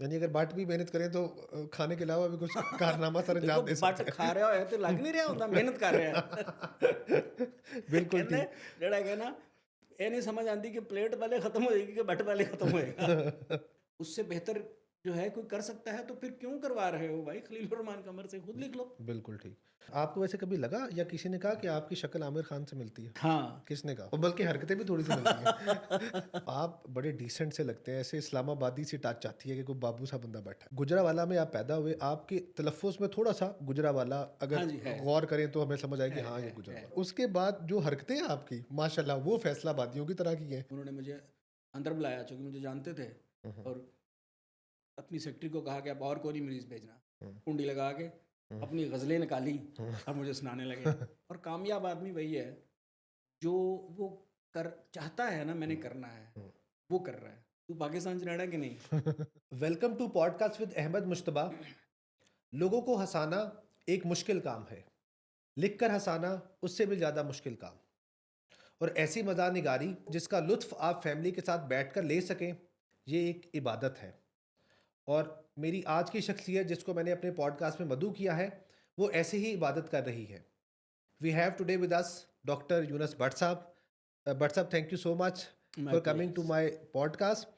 यानी अगर बट भी मेहनत करें तो खाने के अलावा भी कुछ कारनामा सर देखो अंजाम दे बट सकते खा रहा है तो लग नहीं रहा होता मेहनत कर रहा है। हैं। बिल्कुल कहने ठीक। ਜਿਹੜਾ ਹੈਗਾ ना ये नहीं समझ आती कि प्लेट पहले खत्म होएगी कि बट पहले खत्म होएगा। उससे बेहतर जो है कोई कर सकता है तो फिर क्यों करवा रहे हो भाई, खलील रहमान कमर से खुद लिख लो। बिल्कुल ठीक। आपको वैसे कभी लगा या किसी ने कहा कि आपकी शक्ल आमिर खान से मिलती है? हाँ। किसने कहा? और बल्कि हरकतें भी थोड़ी सी मिलती हैं। आप बड़े डिसेंट से लगते हैं, ऐसे इस्लामाबादी सी टच आती है कि कोई बाबू सा बंदा बैठा है। गुजरावाला में आप पैदा हुए, आपके तलफ़ुज़ में थोड़ा सा गुजरावाला हाँ अगर जी, है। गौर करें तो हमें समझ आएगी हाँ ये है। गुजरावाला। उसके बाद जो हरकतें हैं आपकी माशाल्लाह वो फैसलाबादियों की तरह की हैं। उन्होंने मुझे अंदर बुलाया चूँकि मुझे जानते थे, हुँ, हुँ, और अपनी सेक्रेटरी को कहा कि आप और कोई मरीज़ भेजना। हुँ, कुंडी लगा के हुँ, अपनी गज़लें निकाली हुँ। और मुझे सुनाने लगे। और कामयाब आदमी वही है जो वो कर चाहता है ना मैंने करना है, वो कर रहा है। तू पाकिस्तान से रहना है कि नहीं? Welcome to podcast with Ahmad Mushtaba. लोगों को हंसाना एक मुश्किल काम है, लिखकर हंसाना उससे भी ज़्यादा मुश्किल काम। और ऐसी मज़ा निगारी जिसका लुत्फ़ आप फैमिली के साथ बैठकर ले सकें, ये एक इबादत है। और मेरी आज की शख्सियत जिसको मैंने अपने पॉडकास्ट में मदऊ किया है, वो ऐसे ही इबादत कर रही है। We have today with us doctor Younus Bhatt साहब। भट्ट साहब, thank you so much my for coming to players. My podcast.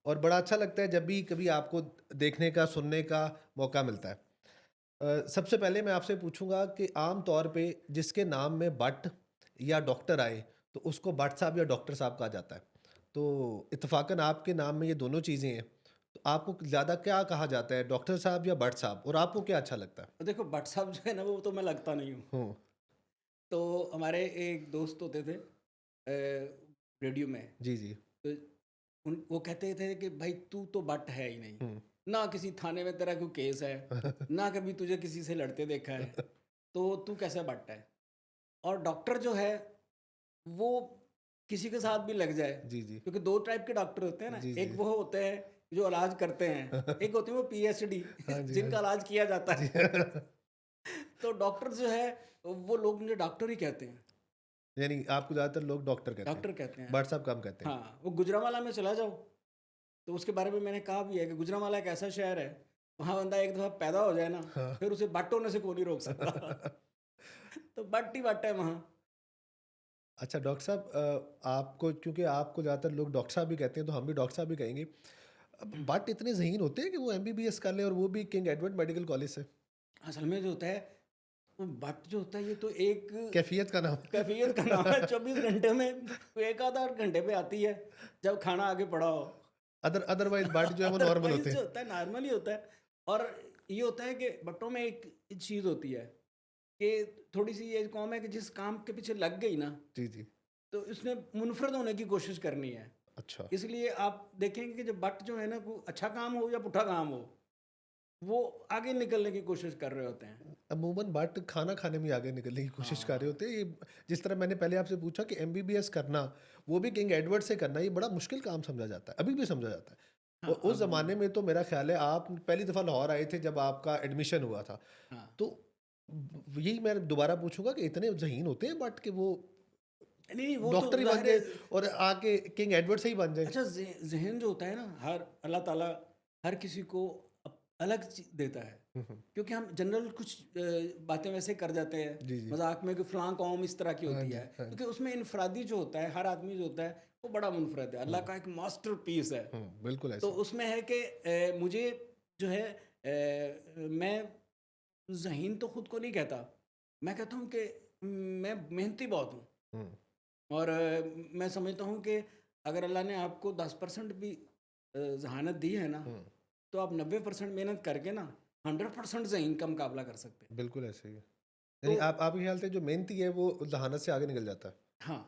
और बड़ा अच्छा लगता है जब भी कभी आपको देखने का, सुनने का मौका मिलता है। सबसे पहले मैं आपसे पूछूंगा कि आम तौर पे जिसके नाम में भट्ट या डॉक्टर आए तो उसको भट्ट साहब या डॉक्टर साहब कहा जाता है। तो इत्तेफाकन आपके नाम में ये दोनों चीज़ें हैं, तो आपको ज़्यादा क्या कहा जाता है, डॉक्टर साहब या भट्ट साहब, और आपको क्या अच्छा लगता है? देखो भट्ट साहब जो है ना वो तो मैं लगता नहीं हूँ। हम्म। तो हमारे एक दोस्त होते थे रेडियो में, जी जी। तो वो कहते थे कि भाई तू तो भट्ट है ही नहीं, हम्म। ना किसी थाने में तेरा कोई केस है, ना कभी तुझे किसी से लड़ते देखा है, तो तू कैसा भट्ट है। और डॉक्टर जो है वो किसी के साथ भी लग जाए, जी जी। क्योंकि दो टाइप के डॉक्टर होते हैं ना, जी एक जी। वो होते हैं जो इलाज करते हैं, एक होते हैं वो पीएचडी हाँ जी, हाँ जिनका जी। इलाज किया जाता जी। है। तो डॉक्टर जो है वो लोग मुझे डॉक्टर ही कहते हैं, यानी आपको ज़्यादातर लोग डॉक्टर कहते हैं, डॉक्टर कहते हैं। भट्ट साहब कम कहते हैं। हाँ, वो गुजरांवाला में चला जाओ तो उसके बारे में मैंने कहा भी है कि गुजरांवाला एक ऐसा शहर है, वहाँ बंदा एक दफ़ा पैदा हो जाए ना, हाँ। फिर उसे बट होने से कोई नहीं रोक सकता। तो बट ही बट है वहाँ। अच्छा डॉक्टर साहब, आपको क्योंकि आपको ज़्यादातर लोग डॉक्टर साहब भी कहते हैं तो हम भी डॉक्टर साहब भी कहेंगे। अब बट इतने ज़हीन होते हैं कि वो एमबीबीएस कर लें, और वो भी किंग एडवर्ड मेडिकल कॉलेज से? असल में जो होता है वो बट जो होता है ये तो एक कैफियत का नाम है। कैफियत का नाम है। 24 घंटे में एक आधा घंटे पे आती है जब खाना आगे पड़ा हो। अदरवाइज बट जो है वो नॉर्मल अदरवाइज होते जो हैं। होता है नॉर्मल ही होता है। और ये होता है कि बट्टों में एक चीज़ होती है कि थोड़ी सी ये कौम है कि जिस काम के पीछे लग गई ना, जी जी। तो इसने मुनफरद होने की कोशिश करनी है। अच्छा। इसलिए आप देखेंगे कि जब बट जो है ना कोई अच्छा काम हो या पुट्ठा काम हो, वो आगे निकलने की कोशिश कर रहे होते हैं। अमूमन बट खाना खाने में आगे निकलने की कोशिश कर रहे हाँ। होते हैं। ये जिस तरह मैंने पहले आपसे पूछा कि एमबीबीएस करना, वो भी किंग एडवर्ड से करना, ये बड़ा मुश्किल काम समझा जाता है, अभी भी समझा जाता है। हाँ, और उस अब ज़माने में तो मेरा ख्याल है आप पहली दफ़ा लाहौर आए थे जब आपका एडमिशन हुआ था। हाँ। तो यही मैं दोबारा पूछूंगा कि इतने ज़हीन होते हैं बट कि वो नहीं, नहीं, वो तो डॉक्टर ही बन ज़ाहिर जाए है। और आके किंग एडवर्ड से ही बन जाए। अच्छा ज़हन जो होता है ना, हर अल्लाह ताला हर किसी को अलग देता है। क्योंकि हम जनरल कुछ बातें वैसे कर जाते हैं जी जी। मजाक में कि फ़लाँ कौम इस तरह की हाँ होती जी, है, हाँ जी। क्योंकि उसमें इनफरादी जो होता है, हर आदमी जो होता है वो बड़ा मुनफरद है, अल्लाह का एक मास्टर पीस है। बिल्कुल तो ऐसे ही। उसमें है कि मुझे जो है मैं ज़हीन तो खुद को नहीं कहता, मैं कहता हूँ कि मैं मेहनती बहुत हूँ। हम्म। और मैं समझता हूँ कि अगर अल्लाह ने आपको 10% भी ज़हानत दी है ना, हम्म। तो आप 90% मेहनत करके ना 100% ज़हीन का मुकाबला कर सकते हैं। बिल्कुल ऐसे ही है। तो यानी आप आपके ख्याल से जो मेहनती है वो जहानत से आगे निकल जाता है। हाँ,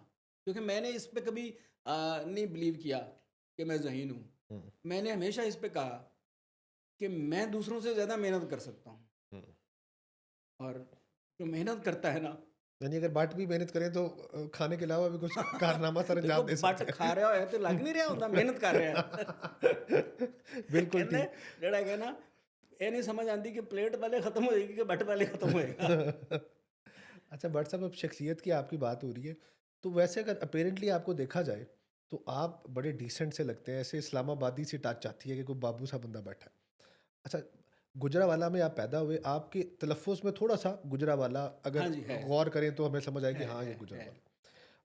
क्योंकि मैंने इस पे कभी नहीं बिलीव किया कि मैं ज़हीन हूँ। हम्म। मैंने हमेशा इस पे कहा कि मैं दूसरों से ज़्यादा मेहनत कर सकता हूँ। हम्म। और जो मेहनत करता है ना, यानी अगर बट भी मेहनत करें तो खाने के अलावा भी कुछ कारनामा सर देखो अंजाम दे बट सकते खा रहा है तो लग नहीं रहा होता मेहनत कर रहा है। हैं। बिल्कुल कहने ठीक। ਜਿਹੜਾ ਹੈਗਾ ਨਾ ਇਹ नहीं समझ आती कि प्लेट पहले खत्म होएगी कि बट पहले खत्म होएगा। अच्छा भट्ट साहब, अब शख्सियत की आपकी बात हो रही है, तो वैसे अगर अपेरेंटली आपको देखा जाए तो आप बड़े डिसेंट से लगते हैं, ऐसे इस्लामाबादी सी टच आती है कि कोई बाबू सा बंदा बैठा है। अच्छा, गुजरावाला में आप पैदा हुए, आपके तलफ़्फ़ुज़ में थोड़ा-सा गुजरावाला हाँ अगर जी, गौर करें तो हमें समझ आए कि हाँ, ये है। गुजरावाला।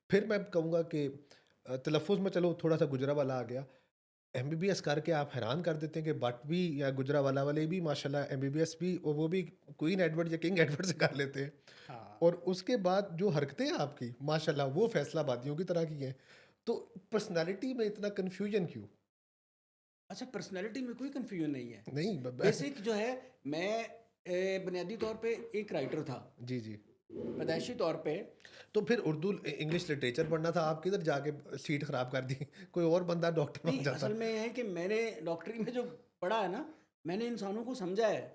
फिर मैं कहूँगा कि तलफ़्फ़ुज़ में चलो थोड़ा-सा गुजरावाला आ गया। एमबीबीएस करके आप हैरान कर देते हैं कि भट्ट भी या गुजरावाला वाले भी माशाल्लाह एमबीबीएस भी, और वो भी क्वीन एडवर्ड या किंग एडवर्ड से कर लेते हैं। हाँ। और उसके बाद जो हरकतें हैं आपकी माशाल्लाह वो फैसलाबादियों की तरह की हैं। तो पर्सनैलिटी में इतना कन्फ्यूजन क्यों? अच्छा, पर्सनैलिटी में कोई कन्फ्यूजन नहीं है। नहीं बेसिक जो है, मैं बुनियादी तौर पे एक राइटर था, जी, जी। पैदाइशी तौर पे। तो फिर उर्दू इंग्लिश लिटरेचर पढ़ना था, आप किधर जाके सीट खराब कर दी? कोई और बंदा डॉक्टर बन नहीं, जाता। असल में ये है कि मैंने डॉक्टरी में जो पढ़ा है ना, मैंने इंसानों को समझा है।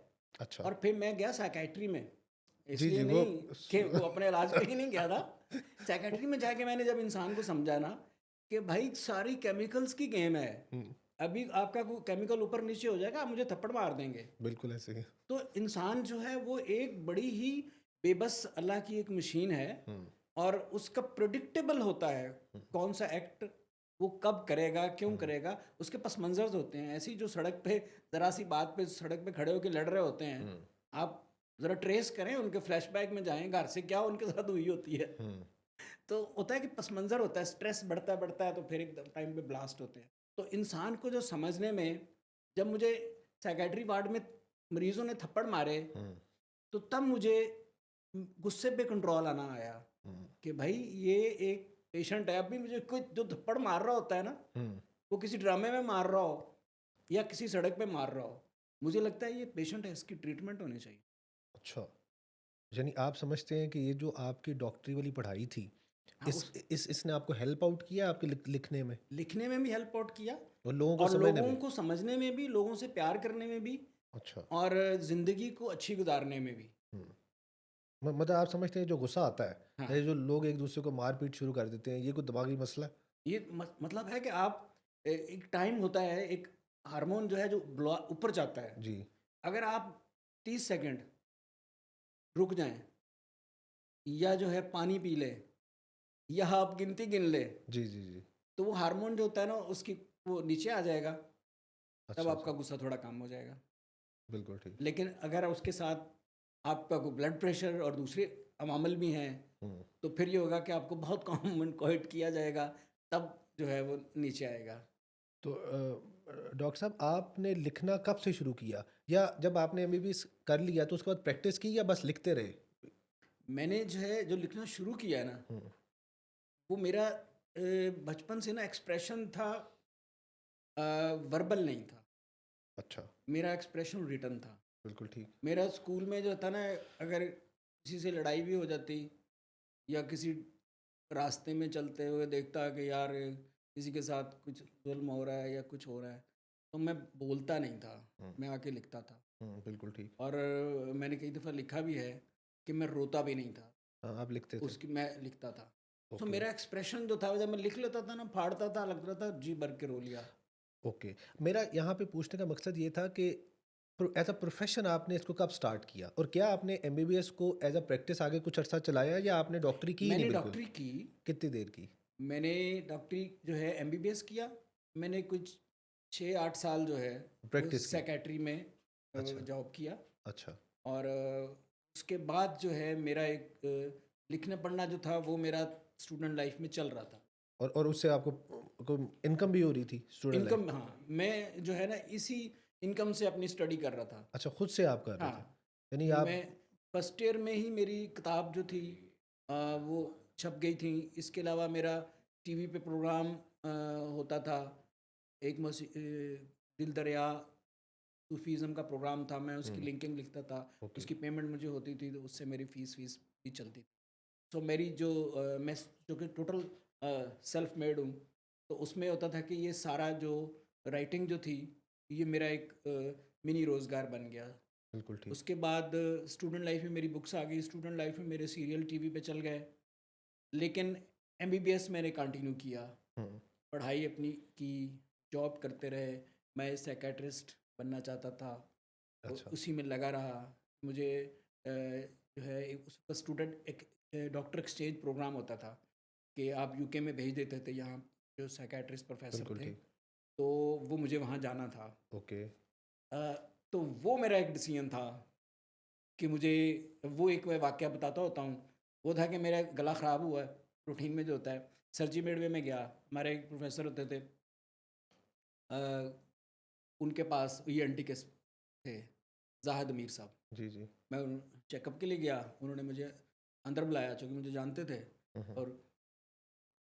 अच्छा। और फिर मैं गया साइकेट्री में, जी, इसलिए जी, वो नहीं कि वो अपने इलाज के लिए नहीं गया था। साइकेट्री में जाके मैंने जब इंसान को समझा ना कि भाई सारी केमिकल्स की गेम है, हुँ, अभी आपका कोई केमिकल ऊपर नीचे हो जाएगा, आप मुझे थप्पड़ मार देंगे। बिल्कुल ऐसे ही। तो इंसान जो है वो एक बड़ी ही बेबस अल्लाह की एक मशीन है, हुँ, और उसका प्रिडिक्टेबल होता है हुँ, कौन सा एक्ट वो कब करेगा, क्यों हुँ, करेगा। उसके पस मंजर्स होते हैं ऐसी, जो सड़क पे ज़रा सी बात पे सड़क पे खड़े होकर लड़ रहे होते हैं। हुँ, आप ज़रा ट्रेस करें, उनके फ्लैशबैक में जाएं, घर से क्या उनके साथ हुई होती है। हुँ, तो होता है कि पस मंज़र होता है, स्ट्रेस बढ़ता है बढ़ता है, तो फिर एक टाइम पे ब्लास्ट होते हैं। तो इंसान को जो समझने में, जब मुझे साइकेट्री वार्ड में मरीजों ने थप्पड़ मारे, हुँ, तो तब मुझे गुस्से पे कंट्रोल आना आया हुँ, कि भाई ये एक पेशेंट है। अभी मुझे कोई जो थप्पड़ मार रहा होता है ना, हुँ। वो किसी ड्रामे में मार रहा हो या किसी सड़क पे मार रहा हो, मुझे लगता है ये पेशेंट है, इसकी ट्रीटमेंट होनी चाहिए। अच्छा, यानी आप समझते हैं कि ये जो आपकी डॉक्टरी वाली पढ़ाई थी, हाँ, उस इसने आपको हेल्प आउट किया आपके लिखने में लिखने में भी हेल्प आउट किया, और लोगों को और समझने लोगों में? को समझने में भी, लोगों से प्यार करने में भी, अच्छा। और ज़िंदगी को अच्छी गुजारने में भी। हुँ। मतलब आप समझते हैं जो गुस्सा आता है, हाँ, या ये जो लोग एक दूसरे को मार-पीट शुरू कर देते हैं, ये कोई दिमागी मसला है? ये मतलब है कि आप एक टाइम होता है, एक हार्मोन जो है जो ऊपर जाता है। जी। अगर आप 30 सेकंड रुक जाएं, या जो है पानी पी ले, या आप गिनती गिन ले, जी, जी, जी। तो वो हार्मोन जो होता है ना, उसकी वो नीचे आ जाएगा, तब अच्छा, आपका अच्छा। गुस्सा थोड़ा कम हो जाएगा। बिल्कुल ठीक। लेकिन अगर उसके साथ आपका कोई ब्लड प्रेशर और दूसरे अवामल भी हैं, हुँ। तो फिर ये होगा कि आपको बहुत कमेंट किया जाएगा, तब जो है वो नीचे आएगा। तो डॉक्टर साहब आपने लिखना कब से शुरू किया? या जब आपने एमबीबीएस कर लिया तो उसके बाद प्रैक्टिस की या बस लिखते रहे? मैंने जो है जो लिखना शुरू किया है ना, हुँ। वो मेरा बचपन से ना एक्सप्रेशन था, वर्बल नहीं था। अच्छा, मेरा एक्सप्रेशन रिटन था। बिल्कुल ठीक। मेरा स्कूल में जो था ना, अगर किसी से लड़ाई भी हो जाती, या किसी रास्ते में चलते हुए देखता कि यार किसी के साथ कुछ जुल्म हो रहा है या कुछ हो रहा है, तो मैं बोलता नहीं था, हुँ, मैं आके लिखता था। बिल्कुल ठीक। और मैंने कई दफ़ा लिखा भी है कि मैं रोता भी नहीं था, हाँ, आप लिखते थे। उसकी मैं लिखता था। तो ओके, मेरा एक्सप्रेशन जो था, जब मैं लिख लेता था ना, फाड़ता था, लगता था जी भर के रो लिया। ओके। मेरा यहाँ पे पूछने का मकसद ये था कि एज़ अ प्रोफ़ेशन आपने इसको कब स्टार्ट किया? और क्या आपने एमबीबीएस को एज़ अ प्रैक्टिस आगे कुछ अरसा चलाया या आपने डॉक्टरी की ही नहीं मैंने बिल्कुल? डॉक्टरी की, कितनी देर की? मैंने डॉक्टरी जो है एमबीबीएस किया। मैंने कुछ 6-8 साल जो है वो प्रैक्टिस की? सेक्रेटरी में अच्छा, जॉब किया। अच्छा। और उसके बाद जो है मेरा एक लिखना पढ़ना जो था, वो मेरा स्टूडेंट लाइफ में चल रहा था। और उससे आपको कोई इनकम भी हो रही थी स्टूडेंट लाइफ़? इनकम, हाँ, मैं जो है ना इसी इनकम से अपनी स्टडी कर रहा था। अच्छा, खुद से आप कर रहे थे। हाँ, यानी आप मैं फर्स्ट ईयर में ही मेरी किताब जो थी वो छप गई थी। इसके अलावा मेरा टीवी पे प्रोग्राम होता था, एक दिल दरिया सूफ़ीज़्म का प्रोग्राम था, मैं उसकी हुँ, लिंकिंग लिखता था, ओके। उसकी पेमेंट मुझे होती थी, तो उससे मेरी फ़ीस भी चलती थी। तो मेरी जो मैं जो कि टोटल सेल्फ मेड हूँ, तो उसमें होता था कि ये सारा जो राइटिंग जो थी, ये मेरा एक मिनी रोज़गार बन गया। बिल्कुल ठीक। उसके बाद स्टूडेंट लाइफ में मेरी बुक्स आ गई, स्टूडेंट लाइफ में मेरे सीरियल टीवी पे चल गए। लेकिन एमबीबीएस मैंने कंटिन्यू किया, हुँ, पढ़ाई अपनी की, जॉब करते रहे। मैं साइकियाट्रिस्ट बनना चाहता था, अच्छा। उसी में लगा रहा। मुझे जो है उसका स्टूडेंट एक डॉक्टर एक्सचेंज प्रोग्राम होता था कि आप यूके में भेज देते थे, यहाँ जो साइकेट्रिस्ट प्रोफेसर बिल्कुल थे, ठीक। तो वो मुझे वहाँ जाना था। ओके। तो वो मेरा एक डिसीजन था कि मुझे, वो एक मैं वाक़या बताता होता हूँ। वो था कि मेरा गला ख़राब हुआ है, रूटीन में जो होता है। सर्जी मेडवे में गया, हमारे एक प्रोफेसर होते थे, अ, उनके पास ईएनटी के थे, ज़ाहिद अमीर साहब। जी, जी। मैं उन चेकअप के लिए गया, उन्होंने मुझे अंदर बुलाया, चूँकि मुझे जानते थे, हुँ, हुँ, और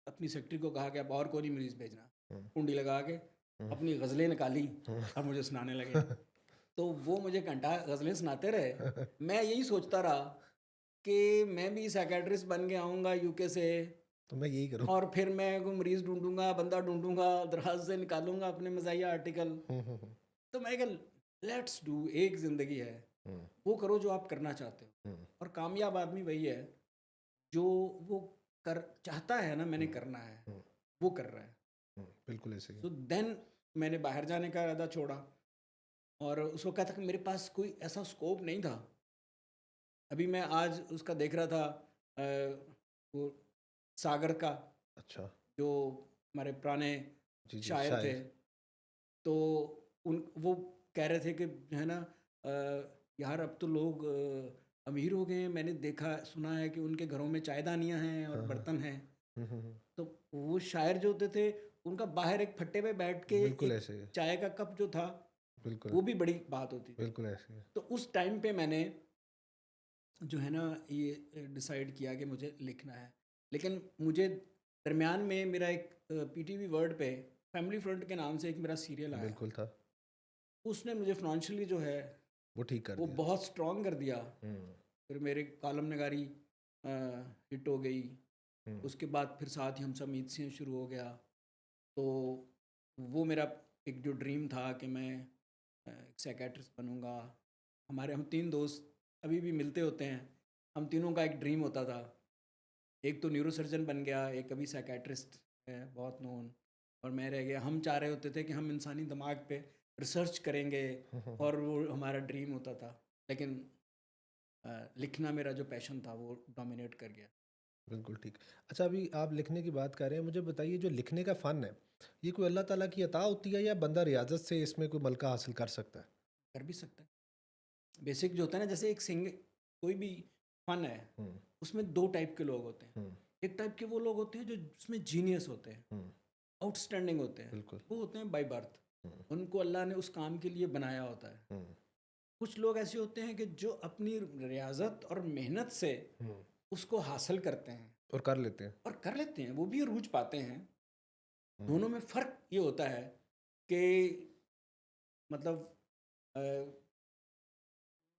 अपनी सेक्रेटरी को कहा कि आप और कोई नहीं मरीज़ भेजना। हुँ, कुंडी लगा के हुँ, अपनी गज़लें निकाली हुँ। और मुझे सुनाने लगे। तो वो मुझे घंटा गज़लें सुनाते रहे। मैं यही सोचता रहा कि मैं भी साइकियाट्रिस्ट बन के आऊँगा यूके से, तो मैं यही करूँ। और फिर मैं कोई मरीज़ ढूँढूँगा, बंदा ढूँढूँगा, दराज़ से निकालूँगा अपने मज़ाहिया आर्टिकल। हुँ, हुँ, हुँ, तो मैं कहा, लेट्स डू, एक ज़िंदगी है, हुँ, वो करो जो आप करना चाहते हो। हुँ, और कामयाब आदमी वही है जो वो कर चाहता है ना, मैंने हुँ, करना है, हुँ, वो कर रहा है। हुँ, बिल्कुल ऐसे ही है। सो देन मैंने बाहर जाने का इरादा छोड़ा, और उस वक़्त तक मेरे पास कोई ऐसा स्कोप नहीं था। अभी मैं आज उसका देख रहा था, वो सागर का, अच्छा। जो हमारे पुराने जी, जी, शायर थे, शायद। तो उन वो कह रहे थे कि जो है ना, यार अब तो लोग अमीर हो गए हैं, मैंने देखा सुना है कि उनके घरों में चायदानियाँ हैं और हाँ, हाँ। बर्तन हैं। हुँ, हुँ, हुँ। तो वो शायर जो होते थे, उनका बाहर एक फट्टे पे बैठ के बिल्कुल एक ऐसे ही है। चाय का कप जो था, बिल्कुल, वो भी बड़ी बात होती थी। बिल्कुल ऐसे ही है। तो उस टाइम पे मैंने जो है ना ये डिसाइड किया कि मुझे लिखना है। लेकिन मुझे दरमियान में मेरा एक पीटीवी वर्ल्ड पे फैमिली फ्रंट के नाम से एक मेरा सीरियल आया। बिल्कुल था। उसने मुझे फाइनेंशियली जो है वो ठीक कर वो दिया। बहुत स्ट्रॉन्ग कर दिया। हुँ, फिर मेरे कॉलम नगारी हिट हो गई। हुँ, उसके बाद फिर साथ ही हम सब मीत सिंह शुरू हो गया। तो वो मेरा एक जो ड्रीम था कि मैं एक साइकियाट्रिस्ट बनूंगा। हमारे हम तीन दोस्त अभी भी मिलते होते हैं। हम तीनों का एक ड्रीम होता था। एक तो न्यूरोसर्जन बन गया, एक अभी साइकियाट्रिस्ट है बहुत नोन, और मैं रह गया। हम चाह रहे होते थे कि हम इंसानी दिमाग पे रिसर्च करेंगे, हुँ, हुँ, हुँ। और वो हमारा ड्रीम होता था। लेकिन लिखना मेरा जो पैशन था वो डोमिनेट कर गया। बिल्कुल ठीक। अच्छा, अभी आप लिखने की बात कर रहे हैं, मुझे बताइए जो लिखने का फ़न है, ये कोई अल्लाह ताला की अता होती है या बंदा रियाज़त से इसमें कोई मलका हासिल कर सकता है? कर भी सकता है। बेसिक जो होता है ना, जैसे एक कोई भी फन है, हुँ, उसमें दो टाइप के लोग होते हैं। हुँ, एक टाइप के वो लोग होते हैं जो उसमें जीनियस होते हैं, हुँ, आउटस्टैंडिंग होते हैं। बिल्कुल। वो होते हैं बाय बर्थ, हुँ, उनको अल्लाह ने उस काम के लिए बनाया होता है। हुँ, कुछ लोग ऐसे होते हैं कि जो अपनी रियाजत और मेहनत से हुँ, उसको हासिल करते हैं और कर लेते हैं। और कर लेते हैं, वो भी अरूज पाते हैं। हुँ, दोनों में फ़र्क ये होता है कि मतलब अ,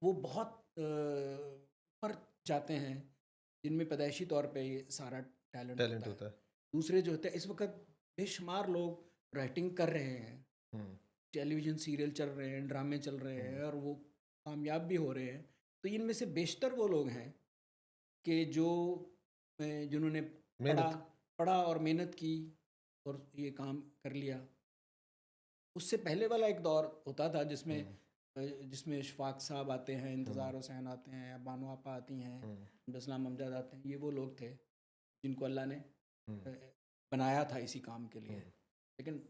वो बहुत ऊपर जाते हैं, जिनमें पैदाइशी तौर पे ये सारा टैलेंट टैलेंट होता है। होता है। दूसरे जो होते हैं, इस वक़्त बेशुमार लोग राइटिंग कर रहे हैं, हुँ, टेलीविज़न सीरियल चल रहे हैं, ड्रामे चल रहे हुँ, हैं, और वो कामयाब भी हो रहे हैं। तो इनमें से बेशतर वो लोग हैं कि जो जिन्होंने पढ़ा मेहनत। पढ़ा और मेहनत की और ये काम कर लिया। उससे पहले वाला एक दौर होता था जिसमें हुँ, जिसमें इशफाक साहब आते हैं, हुँ, इंतज़ार हुसैन आते हैं, बानो आपा आती हैं, हुँ, बिस्लाम अमजद आते हैं। ये वो लोग थे जिनको अल्लाह ने हुँ, बनाया था इसी काम के लिए। हुँ, लेकिन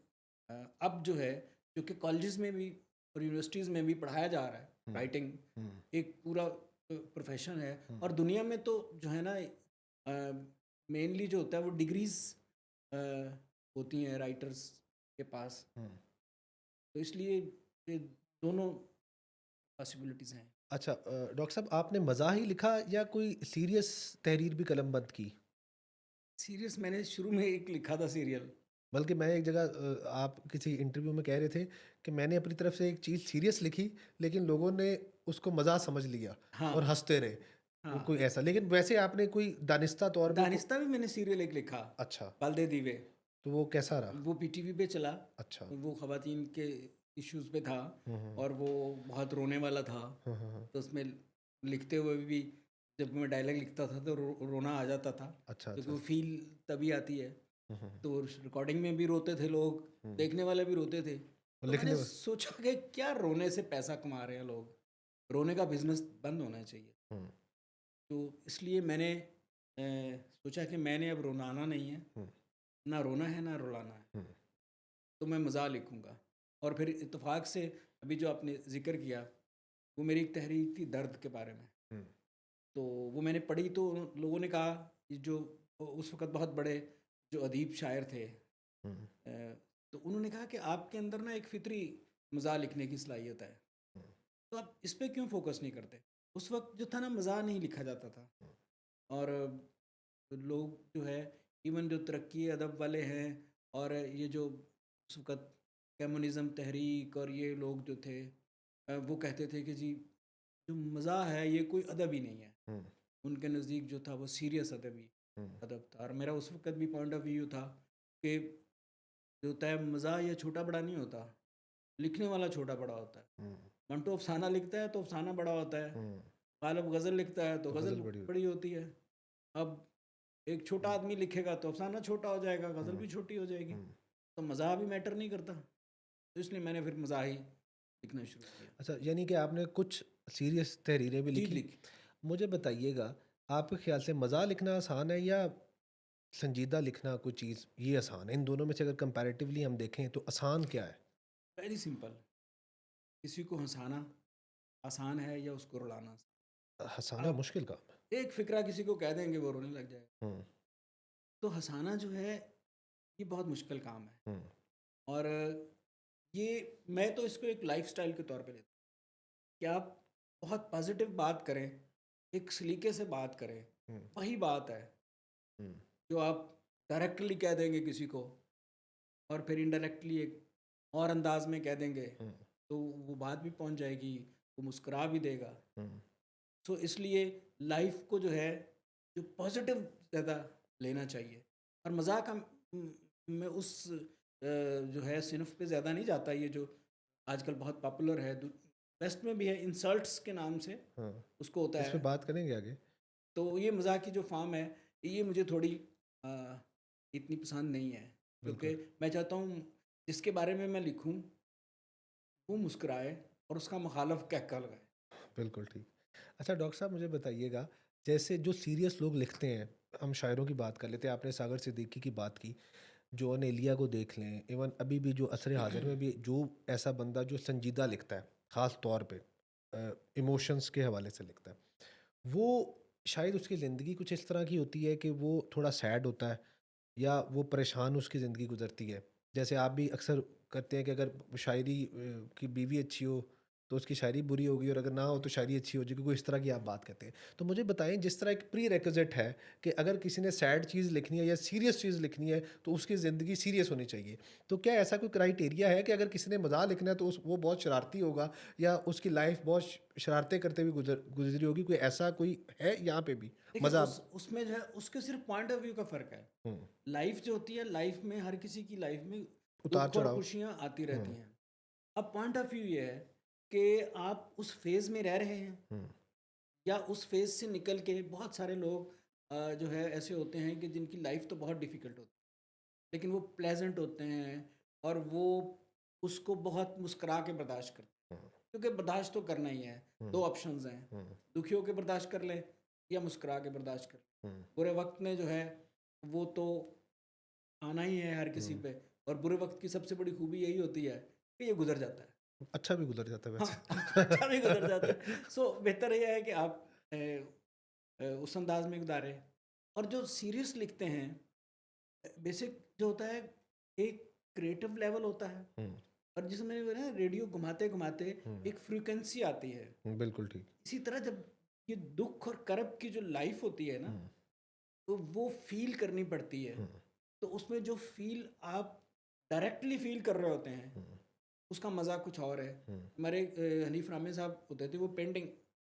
अब जो है, जो कि कॉलेजेस में भी और यूनिवर्सिटीज़ में भी पढ़ाया जा रहा है, हुँ, राइटिंग हुँ, एक पूरा प्रोफेशन है। हुँ, और दुनिया में तो जो है ना, मेनली जो होता है वो डिग्रीज़ होती हैं राइटर्स के पास। हुँ। तो इसलिए ये दोनों पॉसिबिलिटीज़ हैं। अच्छा, डॉक्टर साहब, आपने मज़ाह ही लिखा या कोई सीरियस तहरीर भी कलमबंद की? सीरियस मैंने शुरू में एक लिखा था सीरियल। बल्कि मैं एक जगह, आप किसी इंटरव्यू में कह रहे थे कि मैंने अपनी तरफ से एक चीज़ सीरियस लिखी, लेकिन लोगों ने उसको मज़ाक समझ लिया हाँ, और हँसते रहे। वो हाँ। कोई ऐसा, लेकिन वैसे आपने कोई दानिस्ता तौर पे दानिस्ता भी मैंने सीरियल एक लिखा, अच्छा, बाल्दे दीवे। तो वो कैसा रहा? वो पीटीवी पे चला। अच्छा। वो ख़वातीन के इश्यूज़ पे था, हुँ, हुँ, और वो बहुत रोने वाला था। हुँ, हुँ, हुँ। तो उसमें लिखते हुए भी जब मैं डायलॉग लिखता था तो रोना आ जाता था, अच्छा, क्योंकि अच्छा। वो फ़ील तभी आती है। हुँ, हुँ, हुँ, तो रिकॉर्डिंग में भी रोते थे लोग, हुँ। देखने वाले भी रोते थे। और तो लिखने मैंने में सोचा कि क्या रोने से पैसा कमा रहे हैं लोग, रोने का बिज़नेस बंद होना चाहिए। हुँ, तो इसलिए मैंने सोचा कि मैंने अब रोनाना नहीं है, हुँ, ना रोना है ना रुलाना है, हुँ, तो मैं मज़ाह लिखूँगा। और फिर इत्तेफ़ाक से अभी जो आपने ज़िक्र किया, वो मेरी एक तहरीर थी दर्द के बारे में। हुँ, तो वो मैंने पढ़ी तो लोगों ने कहा कि जो उस वक़्त बहुत बड़े जो अदीब शायर थे, हुँ, तो उन्होंने कहा कि आपके अंदर ना एक फ़ितरी मज़ाह लिखने की सलाहियत है, हुँ, तो आप इस पे क्यों फ़ोकस नहीं करते? उस वक़्त जो था ना मज़ाह नहीं लिखा जाता था। हुँ, और लोग जो है इवन जो तरक्की अदब वाले हैं और ये जो उस वक़्त कम्युनिज़्म तहरीक और ये लोग जो थे वो कहते थे कि जी जो मज़ाह है ये कोई अदब ही नहीं है। हुँ, उनके नज़दीक जो था वो सीरियस हुँ, अदब था और मेरा उस वक़्त भी पॉइंट ऑफ व्यू था कि जो होता है मज़ाह ये छोटा बड़ा नहीं होता, लिखने वाला छोटा बड़ा होता है। हुँ, मंटो अफ़साना लिखता है तो अफ़साना बड़ा होता है, हुँ, गालिब गज़ल लिखता है तो तो गज़ल गज़ल बड़ी बड़ी होती है। अब एक छोटा हुँ, आदमी लिखेगा तो अफ़साना छोटा हो जाएगा, गज़ल हुँ, भी छोटी हो जाएगी। हुँ। तो मज़ाह भी मैटर नहीं करता। तो इसलिए मैंने फिर मज़ाह ही लिखना शुरू किया। अच्छा, यानी कि आपने कुछ सीरियस तहरीरें भी जी, लिखी। लिखी। मुझे बताइएगा, आपके ख़्याल से मज़ाह लिखना आसान है या संजीदा लिखना कोई चीज़ ये आसान है? इन दोनों में से अगर कंपैरेटिवली हम देखें तो आसान क्या है? Very simple. किसी को हँसाना आसान है या उसको रुलाना? हँसाना आप मुश्किल काम है। एक फ़िक्रा किसी को कह देंगे वो रोने लग जाएगा। हुँ, तो हँसाना जो है ये बहुत मुश्किल काम है। हुँ, और ये मैं तो इसको एक लाइफ़स्टाइल के तौर पे लेता हूँ कि आप बहुत पॉज़िटिव बात करें, एक सलीके से बात करें, हुँ, वही बात है हुँ, जो आप डायरेक्टली कह देंगे किसी को और फिर इनडायरेक्टली एक और अंदाज़ में कह देंगे, हुँ, तो वो बात भी पहुँच जाएगी, वो मुस्कुरा भी देगा। हुँ, सो इसलिए लाइफ़ को जो है, जो पॉज़िटिव ज़्यादा लेना चाहिए। और मज़ाक मैं उस जो है सिनफ़ पे ज़्यादा नहीं जाता, ये जो आजकल बहुत पॉपुलर है, वेस्ट में भी है, इंसल्ट्स के नाम से हाँ। उसको होता इस पे है। बात करेंगे आगे। तो ये मज़ाक की जो फ़ॉर्म है, ये मुझे थोड़ी अ, इतनी पसंद नहीं है, क्योंकि बिल्कुल, मैं चाहता हूँ जिसके बारे में मैं लिखूँ, वो मुस्कुराए और उसका मुख़ालफ़ कहका लगाए। बिल्कुल ठीक। अच्छा डॉक्टर साहब मुझे बताइएगा, जैसे जो सीरियस लोग लिखते हैं, हम शायरों की बात कर लेते हैं, आपने सागर सिद्दीकी की बात की, जॉन एलिया को देख लें, इवन अभी भी जो असर हाज़िर में भी जो ऐसा बंदा जो संजीदा लिखता है, ख़ास तौर पे इमोशंस के हवाले से लिखता है, वो शायद उसकी ज़िंदगी कुछ इस तरह की होती है कि वो थोड़ा सैड होता है या वो परेशान उसकी ज़िंदगी गुज़रती है। जैसे आप भी अक्सर करते हैं कि अगर शायरी की बीवी अच्छी हो, तो उसकी शायरी बुरी होगी और अगर ना हो तो शायरी अच्छी हो जाएगी, कोई इस तरह की आप बात करते हैं। तो मुझे बताएँ जिस तरह एक प्री-रिक्विज़िट है कि अगर किसी ने सैड चीज़ लिखनी है या सीरियस चीज़ लिखनी है, तो उसकी ज़िंदगी सीरियस होनी चाहिए। तो क्या ऐसा कोई क्राइटेरिया है कि अगर किसी ने मज़ाक लिखना है तो वो बहुत शरारती होगा या उसकी लाइफ़ बहुत शरारतें करते हुए गुज़री होगी? कोई ऐसा कोई है यहाँ पे भी? देखिए मज़ा उसमें जो है उसके सिर्फ़ पॉइंट ऑफ व्यू का फ़र्क है। हुँ, लाइफ़ जो होती है, लाइफ़ में हर किसी की लाइफ़ में दुःख और उतार-चढ़ाव। खुशियाँ आती रहती हुँ, हैं। अब पॉइंट ऑफ व्यू ये है कि आप उस फ़ेज़ में रह रहे हैं हुँ, या उस फ़ेज़ से निकल के बहुत सारे लोग जो है ऐसे होते हैं कि जिनकी लाइफ़ तो बहुत डिफ़िकल्ट होती है, लेकिन वो प्लेज़ेंट होते हैं और वो उसको बहुत मुस्कुरा के बर्दाश्त करते हैं। हुँ, क्योंकि बर्दाश्त तो करना ही है, हुँ, 2 ऑप्शंस हैं, हुँ, दुखी होके बर्दाश्त कर लें या मुस्कुरा के बर्दाश्त कर लें। हुँ, बुरे वक़्त में जो है वो तो आना ही है हर किसी हुँ। पे, और बुरे वक़्त की सबसे बड़ी खूबी यही होती है कि ये गुज़र जाता है। अच्छा भी गुज़र जाता है हाँ, अच्छा भी गुज़र जाता है। वैसे। सो बेहतर ये है कि आप उस अंदाज़ में गुज़ारें। और जो सीरियस लिखते हैं, बेसिक जो होता है, एक क्रिएटिव लेवल होता है हुँ, और जिसमें वो ना रेडियो घुमाते-घुमाते हुँ, एक फ्रीक्वेंसी आती है। हुँ, बिल्कुल ठीक। इसी तरह जब ये दुःख और कर्ब की जो लाइफ़ होती है ना, हुँ, तो वो फ़ील करनी पड़ती है। हुँ, तो उसमें जो फ़ील आप डायरेक्टली फ़ील कर रहे होते हैं, हुँ, उसका मज़ा कुछ और है। हुँ। हमारे हनीफ़ रामे साहब होते थे, वो पेंटिंग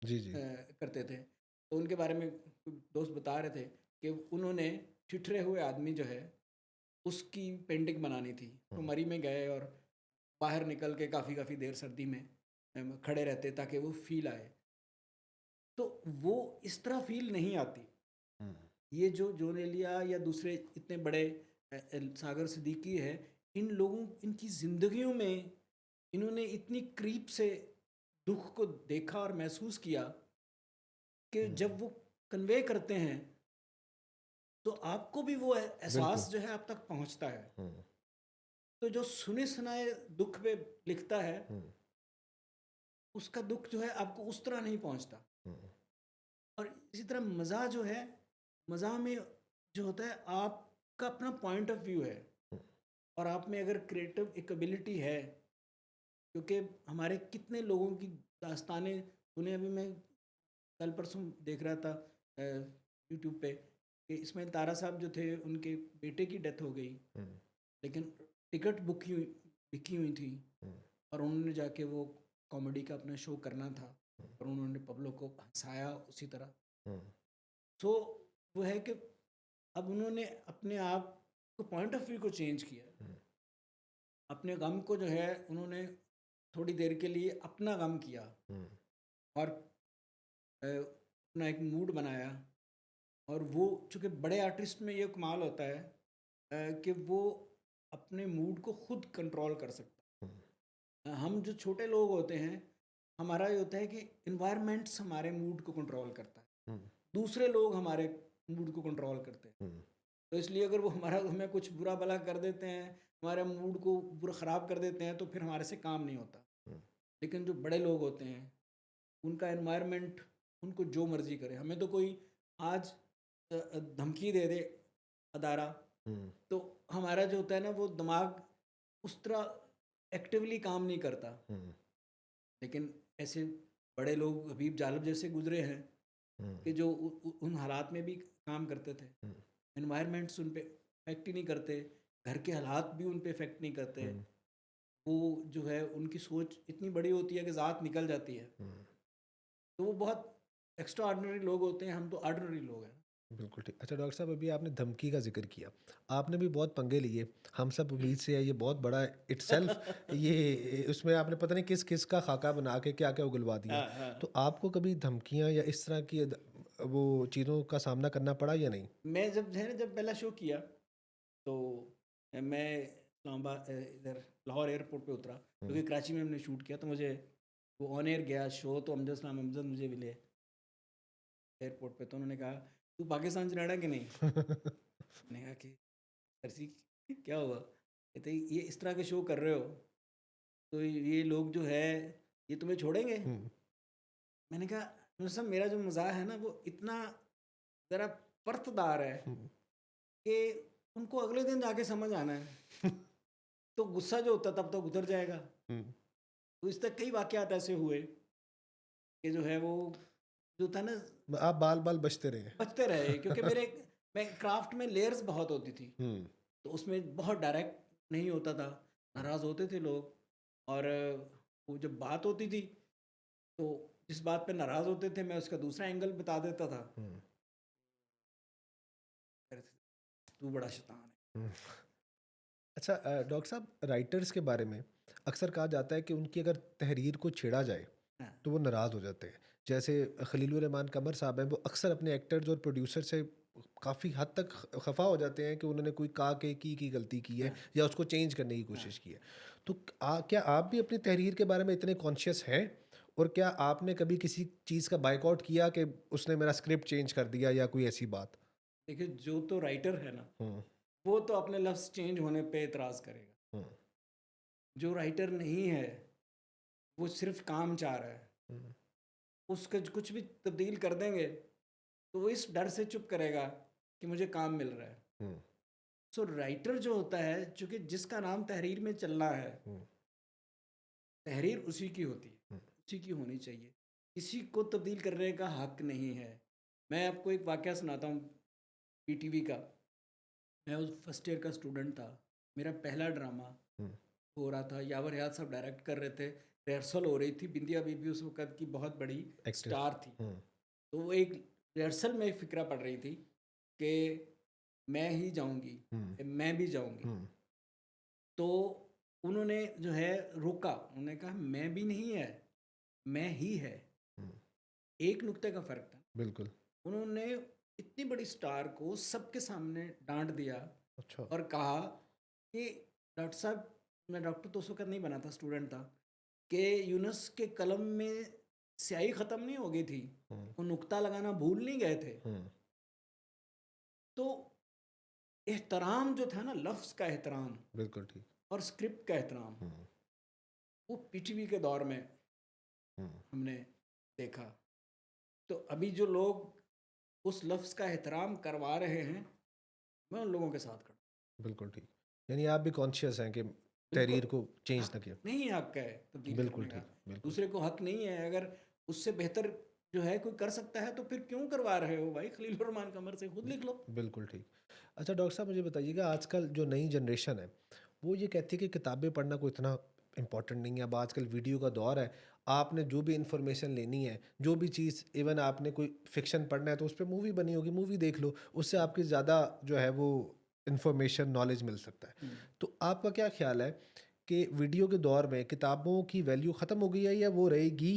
जी, जी। करते थे। तो उनके बारे में दोस्त बता रहे थे कि उन्होंने ठिठुरे हुए आदमी जो है, उसकी पेंटिंग बनानी थी। तो हुँ, मरी में गए और बाहर निकल के काफ़ी देर सर्दी में खड़े रहते ताकि वो फ़ील आए। तो वो इस तरह फ़ील नहीं आती। हुँ, ये जो जॉन एलिया या दूसरे इतने बड़े सागर सिद्दीकी है, इन लोगों इनकी ज़िंदगियों में इन्होंने इतनी करीब से दुःख को देखा और महसूस किया कि हुँ, जब वो कन्वे करते हैं तो आपको भी वो एहसास बिल्कुल। जो है आप तक पहुंचता है। हुँ, तो जो सुने सुनाए दुख पे लिखता है, हुँ, उसका दुख जो है आपको उस तरह नहीं पहुंचता। हुँ, और इसी तरह मज़ा जो है, मज़ा में जो होता है आपका अपना पॉइंट ऑफ व्यू है, हुँ, और आप में अगर क्रिएटिव एक एबिलिटी है, क्योंकि हमारे कितने लोगों की दास्तानें सुने। अभी मैं कल परसों देख रहा था यूट्यूब पे कि इस्माइल तारा साहब जो थे, उनके बेटे की डेथ हो गई, हुँ, लेकिन टिकट बिकी हुई थी, हुँ, और उन्होंने जाके वो कॉमेडी का अपना शो करना था, और उन्होंने पब्लिक को हंसाया उसी तरह। हुँ, तो वो है कि अब उन्होंने अपने आप को पॉइंट ऑफ व्यू को चेंज किया। हुँ, अपने गम को जो है उन्होंने थोड़ी देर के लिए अपना गम किया, हुँ, और अपना एक मूड बनाया। और वो चूँकि बड़े आर्टिस्ट में ये कमाल होता है कि वो अपने मूड को खुद कंट्रोल कर सकता हुँ, है। हम जो छोटे लोग होते हैं, हमारा ये होता है कि इन्वायरमेंट्स हमारे मूड को कंट्रोल करता है, हुँ, दूसरे लोग हमारे मूड को कंट्रोल करते हैं। हुँ, तो इसलिए अगर वो हमारा हमें कुछ बुरा भला कर देते हैं, हमारे मूड को पूरा ख़राब कर देते हैं, तो फिर हमारे से काम नहीं होता। हुँ, लेकिन जो बड़े लोग होते हैं, उनका एनवायरनमेंट उनको जो मर्ज़ी करे। हमें तो कोई आज धमकी दे दे अदारा, हुँ, तो हमारा जो होता है ना, वो दिमाग उस तरह एक्टिवली काम नहीं करता। हुँ, लेकिन ऐसे बड़े लोग हबीब जालब जैसे गुज़रे हैं हुँ, कि जो उन हालात में भी काम करते थे। हुँ, एनवायरनमेंट्स उन पे इफ़ेक्ट ही नहीं करते, घर के हालात भी उन पे इफ़ेक्ट नहीं करते। हुँ, वो जो है उनकी सोच इतनी बड़ी होती है कि ज़ात निकल जाती है। हुँ। तो वो बहुत एक्स्ट्रा ऑर्डिनरी लोग होते हैं, हम तो ऑर्डिनरी लोग हैं। बिल्कुल ठीक। अच्छा डॉक्टर साहब, अभी आपने धमकी का ज़िक्र किया। आपने भी बहुत पंगे लिए। हम सब उम्मीद से है, ये बहुत बड़ा इटसेल्फ, ये उसमें आपने पता नहीं किस-किस का खाका बना के क्या-क्या उगलवा दिया। हाँ, हाँ। तो आपको कभी धमकियाँ या इस तरह की वो चीज़ों का सामना करना पड़ा या नहीं? मैं जब पहला शो किया, तो मैं इस्लामाबाद इधर लाहौर एयरपोर्ट पे उतरा, हुँ, क्योंकि कराची में हमने शूट किया। तो मुझे वो ऑन एयर गया शो, तो अमजद इस्लाम अमजद मुझे मिले एयरपोर्ट पे। तो उन्होंने कहा, तू पाकिस्तान से लड़ा कि नहीं? मैंने कहा कि सरसी क्या हुआ? कहते ये इस तरह के शो कर रहे हो, तो ये लोग जो है ये तुम्हें छोड़ेंगे? हुँ, मैंने कहा, "नूर साहब, मेरा जो मज़ाक है ना, वो इतना ज़रा परतदार है हुँ, कि उनको अगले दिन जाके समझ आना है। तो गुस्सा जो होता तब तक उतर जाएगा।" हुँ। तो इस तक कई वाक़यात ऐसे हुए कि जो है वो जो था ना, आप बाल-बाल बचते रहे। बचते रहे, क्योंकि मैं क्राफ्ट में लेयर्स बहुत होती थी। हुँ, तो उसमें बहुत डायरेक्ट नहीं होता था, नाराज़ होते थे लोग। और वो जब बात होती थी, तो जिस बात पे नाराज़ होते थे, मैं उसका दूसरा एंगल बता देता था। हुँ, कहते थे, तू बड़ा शैतान है। हुँ। अच्छा डॉक्टर साहब, राइटर्स के बारे में अक्सर कहा जाता है कि उनकी अगर तहरीर को छेड़ा जाए हाँ, तो वो नाराज़ हो जाते हैं। जैसे खलीलुर रहमान कमर साहब हैं, वो अक्सर अपने एक्टर्स और प्रोड्यूसर से काफ़ी हद तक खफ़ा हो जाते हैं कि उन्होंने कोई कहा के की गलती की है हाँ, या उसको चेंज करने की हाँ। कोशिश की है। तो क्या आप भी अपनी तहरीर के बारे में इतने कॉन्शियस हैं? और क्या आपने कभी किसी चीज़ का बायकॉट किया कि उसने मेरा स्क्रिप्ट चेंज कर दिया या कोई ऐसी बात? देखिए, जो तो राइटर है ना, हुँ, वो तो अपने लफ्ज़ चेंज होने पे एतराज़ करेगा। हुँ, जो राइटर नहीं है, वो सिर्फ़ काम चाह रहा है। हुँ, उसका कुछ भी तब्दील कर देंगे, तो वो इस डर से चुप करेगा कि मुझे काम मिल रहा है। हुँ, सो राइटर जो होता है, चूँकि जिसका नाम तहरीर में चलना है, हुँ, तहरीर उसी की होती है, हुँ, उसी की होनी चाहिए। किसी को तब्दील करने का हक नहीं है। मैं आपको एक वाक़या सुनाता हूँ पीटीवी का। मैं उस फर्स्ट ईयर का स्टूडेंट था। मेरा पहला ड्रामा हुँ, हो रहा था, यावर रियाज साहब डायरेक्ट कर रहे थे। रिहर्सल हो रही थी, बिंदिया बीबी उस वक़्त की बहुत बड़ी एक्टर। स्टार थी। हुँ, तो वो एक रिहर्सल में एक फ़िक्रा पड़ रही थी कि मैं ही जाऊँगी, हुँ, मैं भी जाऊँगी। हुँ, तो उन्होंने जो है रोका, उन्होंने कहा मैं भी नहीं है, मैं ही है। हुँ, एक नुक्ते का फ़र्क था। बिल्कुल। उन्होंने इतनी बड़ी स्टार को सबके सामने डाँट दिया अच्छा। और कहा कि डॉक्टर साहब, मैं डॉक्टर तो उस वक़्त नहीं बना था, स्टूडेंट था, कि यूनुस के कलम में स्याही ख़त्म नहीं हो गई थी, हुँ, वो नुक्ता लगाना भूल नहीं गए थे। हुँ, तो एहतराम जो था ना, लफ्ज़ का एहतराम बिल्कुल ठीक। और स्क्रिप्ट का एहतराम, हुँ, वो पीटीवी के दौर में हुँ, हमने देखा। तो अभी जो लोग उस लफ्ज़ का एहतराम करवा रहे हैं, मैं उन लोगों के साथ खड़ा हूँ। बिल्कुल ठीक। यानी आप भी कॉन्शियस हैं कि बिल्कुल, तहरीर को चेंज ना हक किया। नहीं है, हक है तब्दील बिल्कुल करने का। ठीक, बिल्कुल। दूसरे को हक नहीं है, अगर उससे बेहतर जो है कोई कर सकता है, तो फिर क्यों करवा रहे हो भाई? खलील रहमान कमर से खुद लिख लो। बिल्कुल ठीक। अच्छा डॉक्टर साहब मुझे बताइएगा आजकल जो नई जनरेशन है, वो ये कहती है कि किताबें पढ़ना कोई इतना इम्पोर्टेंट नहीं है। अब आजकल वीडियो का दौर है, आपने जो भी इन्फॉर्मेशन लेनी है, जो भी चीज़ इवन आपने कोई फ़िक्शन पढ़ना है तो उस पे मूवी बनी होगी, मूवी देख लो, उससे आपकी ज़्यादा जो है वो इन्फॉर्मेशन, नॉलेज मिल सकता है। हुँ। तो आपका क्या ख़्याल है कि वीडियो के दौर में किताबों की वैल्यू ख़त्म हो गई है या वो रहेगी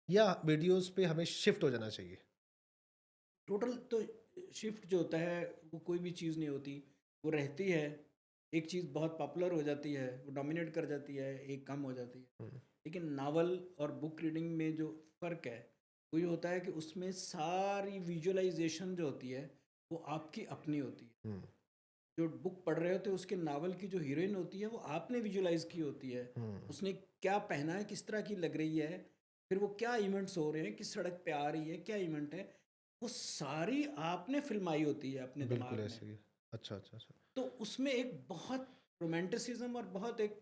या वीडियोज़ पे हमें शिफ्ट हो जाना चाहिए? टोटल तो शिफ्ट जो होता है, वो कोई भी चीज़ नहीं होती, वो रहती है। एक चीज़ बहुत पॉपुलर हो जाती है, वो डोमिनेट कर जाती है, एक कम हो जाती है। हुँ, लेकिन नावल और बुक रीडिंग में जो फ़र्क है, वो ये होता है कि उसमें सारी विजुअलाइज़ेशन जो होती है, वो आपकी अपनी होती है। हुँ, जो बुक पढ़ रहे होते हो, उसके नावल की जो हीरोइन होती है, वो आपने विजुअलाइज़ की होती है। हुँ, उसने क्या पहना है, किस तरह की लग रही है, फिर वो क्या इवेंट्स हो रहे हैं, किस सड़क पे आ रही है, क्या इवेंट है, वो सारी आपने फ़िल्माई होती है अपने बिल्कुल दिमाग में। ऐसे ही है। अच्छा, अच्छा, अच्छा। तो उसमें एक बहुत रोमांटिसिज़्म और बहुत एक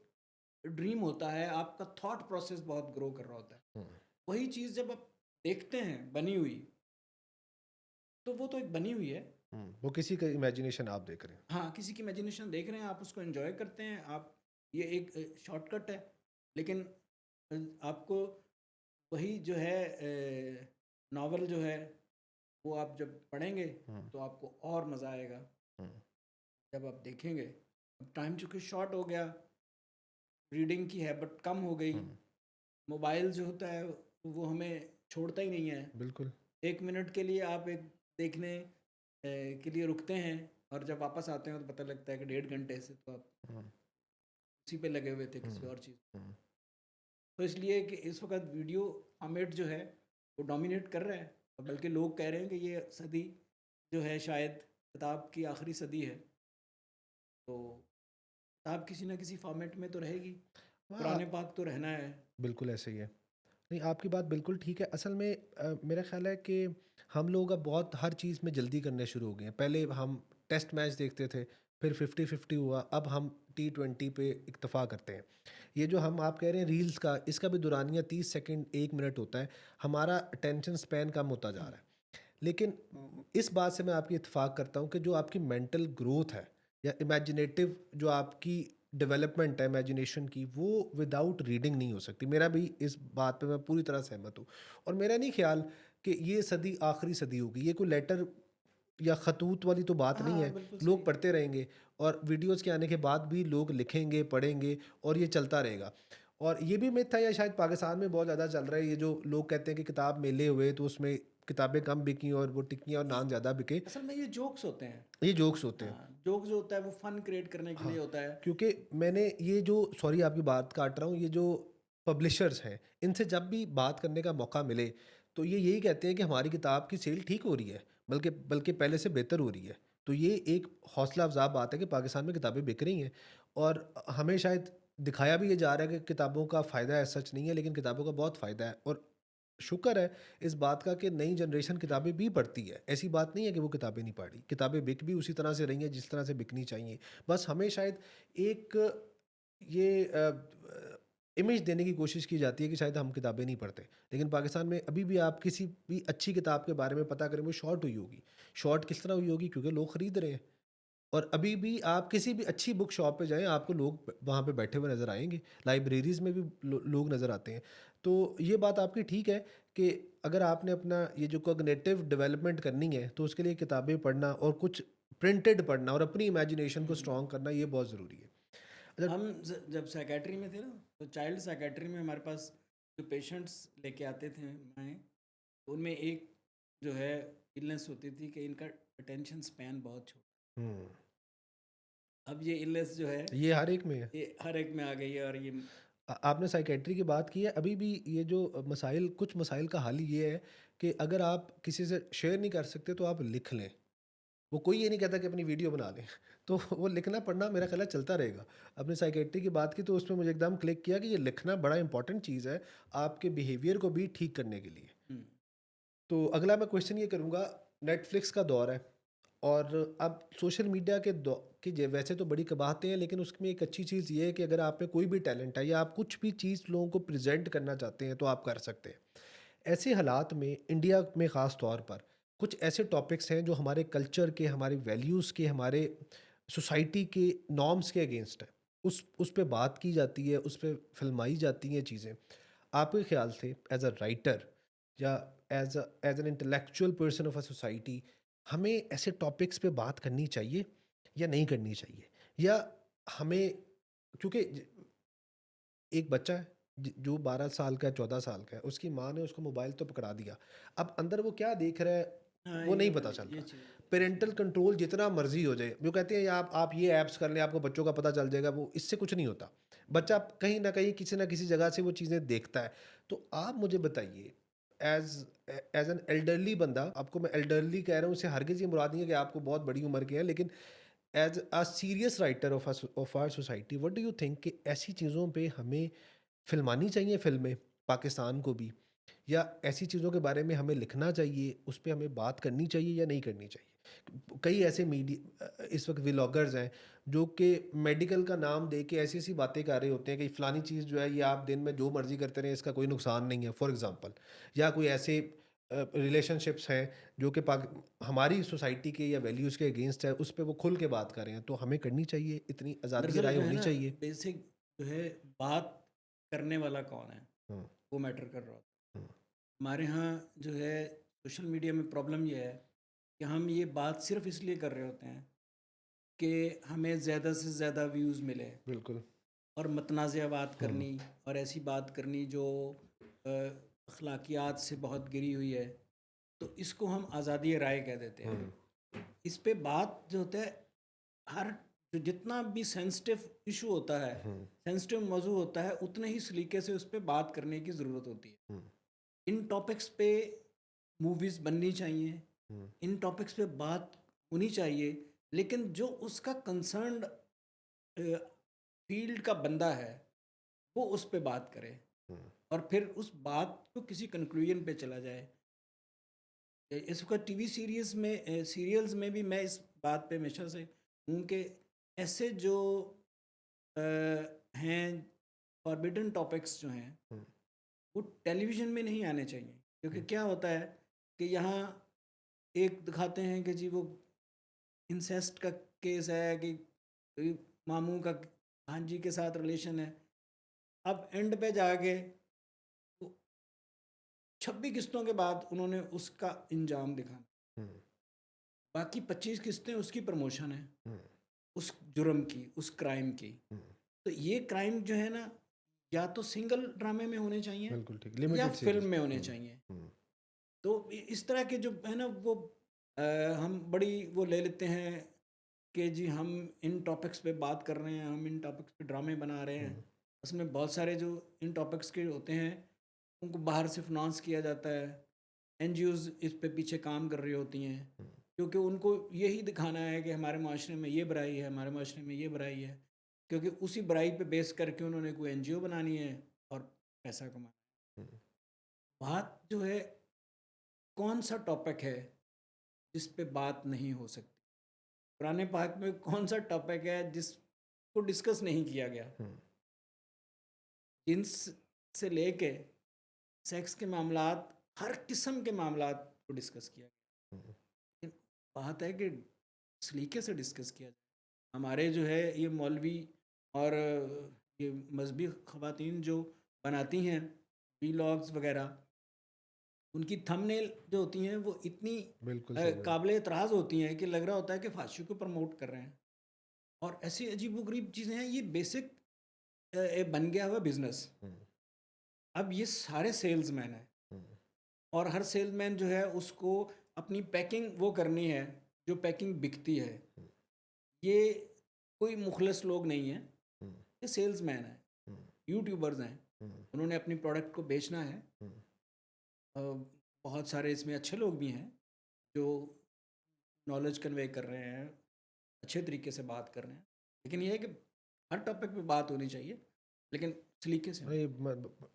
ड्रीम होता है, आपका थॉट प्रोसेस बहुत ग्रो कर रहा होता है। हुँ, वही चीज़ जब आप देखते हैं बनी हुई, तो वो तो एक बनी हुई है। हुँ, वो किसी का इमेजिनेशन आप देख रहे हैं। हाँ, किसी की इमेजिनेशन देख रहे हैं, आप उसको एन्जॉय करते हैं, आप ये एक शॉर्टकट है। लेकिन अ, आपको वही जो है नॉवल जो है, वो आप जब पढ़ेंगे, हुँ, तो आपको और मज़ा आएगा, हुँ, जब आप देखेंगे। अब टाइम चूँकि शॉर्ट हो गया, रीडिंग की हैबिट कम हो गई, हुँ, मोबाइल जो होता है, वो हमें छोड़ता ही नहीं है। बिल्कुल। 1 मिनट के लिए आप एक देखने के लिए रुकते हैं, और जब वापस आते हैं तो पता लगता है कि 1.5 घंटे से तो आप हुँ, उसी पे लगे हुए थे, हुँ, किसी और चीज़। हुँ, तो इसलिए कि इस वक़्त वीडियो फॉर्मेट जो है, वो डोमिनेट कर रहा है, और बल्कि लोग कह रहे हैं कि ये सदी जो है शायद किताब की आखिरी सदी है। तो किताब किसी न किसी फॉर्मेट में तो रहेगी, हाँ, कुरान पाक तो रहना है। बिल्कुल ऐसे ही है। नहीं, आपकी बात बिल्कुल ठीक है। असल में मेरा ख़्याल है कि हम लोग अब बहुत हर चीज़ में जल्दी करने शुरू हो गए हैं। पहले हम टेस्ट मैच देखते थे, फिर 50-50 हुआ, अब हम T20 पे इक्तफ़ा करते हैं। ये जो हम आप कह रहे हैं रील्स का, इसका भी दुरानिया 30 सेकंड 1 मिनट होता है। हमारा अटेंशन स्पैन कम होता जा रहा है। लेकिन इस बात से मैं आपकी इत्तेफ़ाक करता हूँ कि जो आपकी मेंटल ग्रोथ है या इमेजिनेटिव जो आपकी डेवलपमेंट है इमेजिनेशन की, वो विदाउट रीडिंग नहीं हो सकती। मेरा भी इस बात पे मैं पूरी तरह सहमत हूँ और मेरा नहीं ख़्याल कि ये सदी आखिरी सदी होगी। ये कोई लेटर या खतूत वाली तो बात नहीं हाँ, है। बिल्कुल लोग सही। पढ़ते रहेंगे और वीडियोज़ के आने के बाद भी लोग लिखेंगे, पढ़ेंगे और ये चलता रहेगा। और ये भी मिथ है या शायद पाकिस्तान में बहुत ज़्यादा चल रहा है, ये जो लोग कहते हैं कि किताब मेले हुए तो उसमें किताबें कम बिकीं और वो टिकियाँ और ये नान ज़्यादा बिके। असल में ये जोक्स होते हैं। ये जोक्स होते हैं। हाँ, जोक जो होता है वो फन क्रिएट करने के लिए हाँ, होता है। क्योंकि मैंने ये जो सॉरी आपकी बात काट रहा हूँ, ये जो पब्लिशर्स हैं, इनसे जब भी बात करने का मौका मिले, तो ये यही कहते हैं कि हमारी किताब की सेल ठीक हो रही है, बल्कि बल्कि पहले से बेहतर हो रही है। तो ये एक हौसला अफ़ज़ा बात है कि पाकिस्तान में किताबें बिक रही हैं और हमें शायद दिखाया भी ये जा रहा है कि किताबों का फ़ायदा एज़ सच नहीं है, लेकिन किताबों का बहुत फ़ायदा है और शुक्र है इस बात का कि नई जनरेशन किताबें भी पढ़ती है। ऐसी बात नहीं है कि वो किताबें नहीं पढ़ रही। किताबें बिक भी उसी तरह से रही हैं जिस तरह से बिकनी चाहिए। बस हमें शायद एक ये इमेज देने की कोशिश की जाती है कि शायद हम किताबें नहीं पढ़ते। लेकिन पाकिस्तान में अभी भी आप किसी भी अच्छी किताब के बारे में पता करें, वो शॉर्ट हुई होगी। शॉर्ट किस तरह हुई होगी? क्योंकि लोग खरीद रहे हैं। और अभी भी आप किसी भी अच्छी बुक शॉप पे जाएँ, आपको लोग वहाँ पे बैठे हुए नज़र आएँगे। लाइब्रेरीज़ में भी लोग नज़र आते हैं। तो ये बात आपकी ठीक है कि अगर आपने अपना ये जो कॉग्निटिव डेवलपमेंट करनी है, तो उसके लिए किताबें पढ़ना और कुछ प्रिंटेड पढ़ना और अपनी इमेजिनेशन को हुँ। स्ट्रॉन्ग करना, ये बहुत ज़रूरी है। अच्छा। हम जब साइकेट्री में थे ना, तो चाइल्ड साइकेट्री में हमारे पास जो पेशेंट्स लेके आते थे मैं, तो उनमें एक जो है इलनेस होती थी कि इनका अटेंशन स्पैन बहुत छोटा। हुँ। अब ये इलनेस जो है, ये हर एक में है। ये हर एक में आ गई है, और ये आपने साइकियाट्री की बात की है, अभी भी ये जो मसाइल कुछ मसाइल का हल ये है कि अगर आप किसी से शेयर नहीं कर सकते, तो आप लिख लें। वो कोई ये नहीं कहता कि अपनी वीडियो बना लें। तो वो लिखना पढ़ना मेरा ख्याल है चलता रहेगा। आपने साइकियाट्री की बात की तो उसमें मुझे एकदम क्लिक किया कि ये लिखना बड़ा इंपॉर्टेंट चीज़ है आपके बिहेवियर को भी ठीक करने के लिए। हुँ। तो अगला मैं क्वेश्चन ये करूँगा, नेटफ्लिक्स का दौर है और अब सोशल मीडिया के दौ कि वैसे तो बड़ी कबाहतें हैं, लेकिन उसमें एक अच्छी चीज़ ये है कि अगर आप में कोई भी टैलेंट है या आप कुछ भी चीज़ लोगों को प्रेजेंट करना चाहते हैं तो आप कर सकते हैं। ऐसे हालात में इंडिया में ख़ास तौर पर कुछ ऐसे टॉपिक्स हैं जो हमारे कल्चर के, हमारे वैल्यूज़ के, हमारे सोसाइटी के नॉर्म्स के अगेंस्ट है। उस पे बात की जाती है, उस पे फ़िल्माई जाती हैं चीज़ें। आपके ख़्याल से एज़ अ राइटर या as an intellectual person of a society हमें ऐसे टॉपिक्स पे बात करनी चाहिए या नहीं करनी चाहिए? या हमें, क्योंकि एक बच्चा है जो 12 साल का है, 14 साल का है, उसकी माँ ने उसको मोबाइल तो पकड़ा दिया। अब अंदर वो क्या देख रहा है हाँ, वो नहीं ये पता वाली चल ये रहा। चीज़ पेरेंटल कंट्रोल जितना मर्जी हो जाए, जो कहते हैं या आप ये ऐप्स कर लें आपको बच्चों का पता चल जाएगा, वो इससे कुछ नहीं होता। बच्चा कहीं ना किसी जगह से वो चीज़ें देखता है। तो आप मुझे बताइए, एज एज एन एल्डरली बंदा, आपको मैं एल्डरली कह रहा हूँ, उससे हरगिज़ ये मुराद नहीं है कि आपको बहुत बड़ी उम्र के हैं, लेकिन as a serious writer of our society, what do you think कि ऐसी चीज़ों पे हमें फ़िल्मानी चाहिए फ़िल्में, पाकिस्तान को भी, या ऐसी चीज़ों के बारे में हमें लिखना चाहिए, उस पे हमें बात करनी चाहिए या नहीं करनी चाहिए? कई ऐसे इस वक़्त व्लॉगर्स हैं, जो कि मेडिकल का नाम दे के ऐसी-ऐसी बातें कर रहे होते हैं कि फ़लानी चीज़ जो है ये आप दिन में जो मर्ज़ी करते रहें, इसका कोई नुकसान नहीं है, फॉर एग्ज़ाम्पल। या कोई ऐसे रिलेशनशिप्स हैं जो कि हमारी सोसाइटी के या वैल्यूज़ के अगेंस्ट है, उस पे वो खुल के बात कर रहे हैं, तो हमें करनी चाहिए? इतनी आज़ादी दरअसल राय जो है होनी ना, चाहिए? बेसिक जो है, बात करने वाला कौन है, हुँ, वो मैटर कर रहा होता है। हुँ, हमारे यहाँ जो है सोशल मीडिया में प्रॉब्लम ये है कि हम ये बात सिर्फ़ इसलिए कर रहे होते हैं कि हमें ज़्यादा से ज़्यादा व्यूज़ मिले, बिल्कुल। और मतनाज़िया बात हुँ, करनी और ऐसी बात करनी जो अखलाकियात से बहुत गिरी हुई है, तो इसको हम आज़ादी राय कह देते हैं। हुँ, इस पे बात जो होता है, हर जो जितना भी सेंसिटिव इशू होता है, हुँ, सेंसिटिव मौजू होता है, उतने ही सलीके से उस पे बात करने की ज़रूरत होती है। हुँ, इन टॉपिक्स पे मूवीज़ बननी चाहिए, हुँ, इन टॉपिक्स पे बात होनी चाहिए, लेकिन जो उसका कंसर्न्ड फील्ड का बंदा है, वो उस पे बात करे हुँ, और फिर उस बात को किसी कंक्लूजन पे चला जाए। इस वक़्त टीवी सीरियल्स में भी मैं इस बात पे हमेशा से हूँ कि ऐसे जो अ, हैं फॉरबिडन टॉपिक्स जो हैं, हुँ, वो टेलीविज़न में नहीं आने चाहिए। क्योंकि हुँ, क्या होता है कि यहाँ एक दिखाते हैं कि जी वो इंसेस्ट का केस है कि कोई मामू का भांजी के साथ रिलेशन है। अब एंड पे जाके वो 26 किस्तों के बाद उन्होंने उसका अंजाम दिखाना। हुँ, बाकी 25 किस्तें उसकी प्रमोशन है, हुँ, उस जुर्म की, उस क्राइम की। हुँ, तो ये क्राइम जो है ना, या तो सिंगल ड्रामे में होने चाहिए बिल्कुल ठीक, या लिमिटेड फ़िल्म सीरीज़। में होने हुँ, चाहिए। हुँ, तो इस तरह के जो है ना वो अ, हम बड़ी वो ले लेते हैं कि जी हम इन टॉपिक्स पे बात कर रहे हैं, हम इन टॉपिक्स पे ड्रामे बना रहे हैं। हुँ, असल में बहुत सारे जो इन टॉपिक्स के होते हैं, उनको बाहर से फिनांस किया जाता है। एनजीओज़ इस पे पीछे काम कर रही होती हैं, हुँ, क्योंकि उनको यही दिखाना है कि हमारे माशरे में ये बुराई है, हमारे माशरे में ये बुराई है। क्योंकि उसी बुराई पे बेस करके उन्होंने कोई एनजीओ बनानी है और पैसा कमाना है। हुँ, बात जो है, कौन सा टॉपिक है जिस पे बात नहीं हो सकती? कुरान पाक में कौन सा टॉपिक है जिसको डिस्कस नहीं किया गया? हुँ, जिन्स से लेके सेक्स के मामलात, हर किस्म के मामलात को डिस्कस किया गया। हुँ, लेकिन बात है कि सलीके से डिस्कस किया जाए। हमारे जो है ये मौलवी और ये मजहबी ख़वातीन जो बनाती हैं व्लॉग्स वगैरह, उनकी थंबनेल जो होती हैं वो इतनी बिल्कुल सही बात। काबिल एतराज़ होती हैं कि लग रहा होता है कि फाशी को प्रमोट कर रहे हैं। और ऐसी अजीबोगरीब चीज़ें हैं, ये बेसिक बन गया हुआ बिज़नेस। हुँ, अब ये सारे सेल्समैन हैं हुँ, और हर सेल्समैन जो है उसको अपनी पैकिंग वो करनी है जो पैकिंग बिकती है। हुँ, ये कोई मुखलस लोग नहीं हैं, हुँ, ये सेल्समैन हैं, हुँ, यूट्यूबर्स हैं। हुँ, उन्होंने अपनी प्रोडक्ट को बेचना है। हुँ, अ, बहुत सारे इसमें अच्छे लोग भी हैं जो नॉलेज कन्वे कर रहे हैं, अच्छे तरीके से बात कर रहे हैं। लेकिन ये है कि हर टॉपिक पे बात होनी चाहिए, लेकिन सलीके से हो। भाई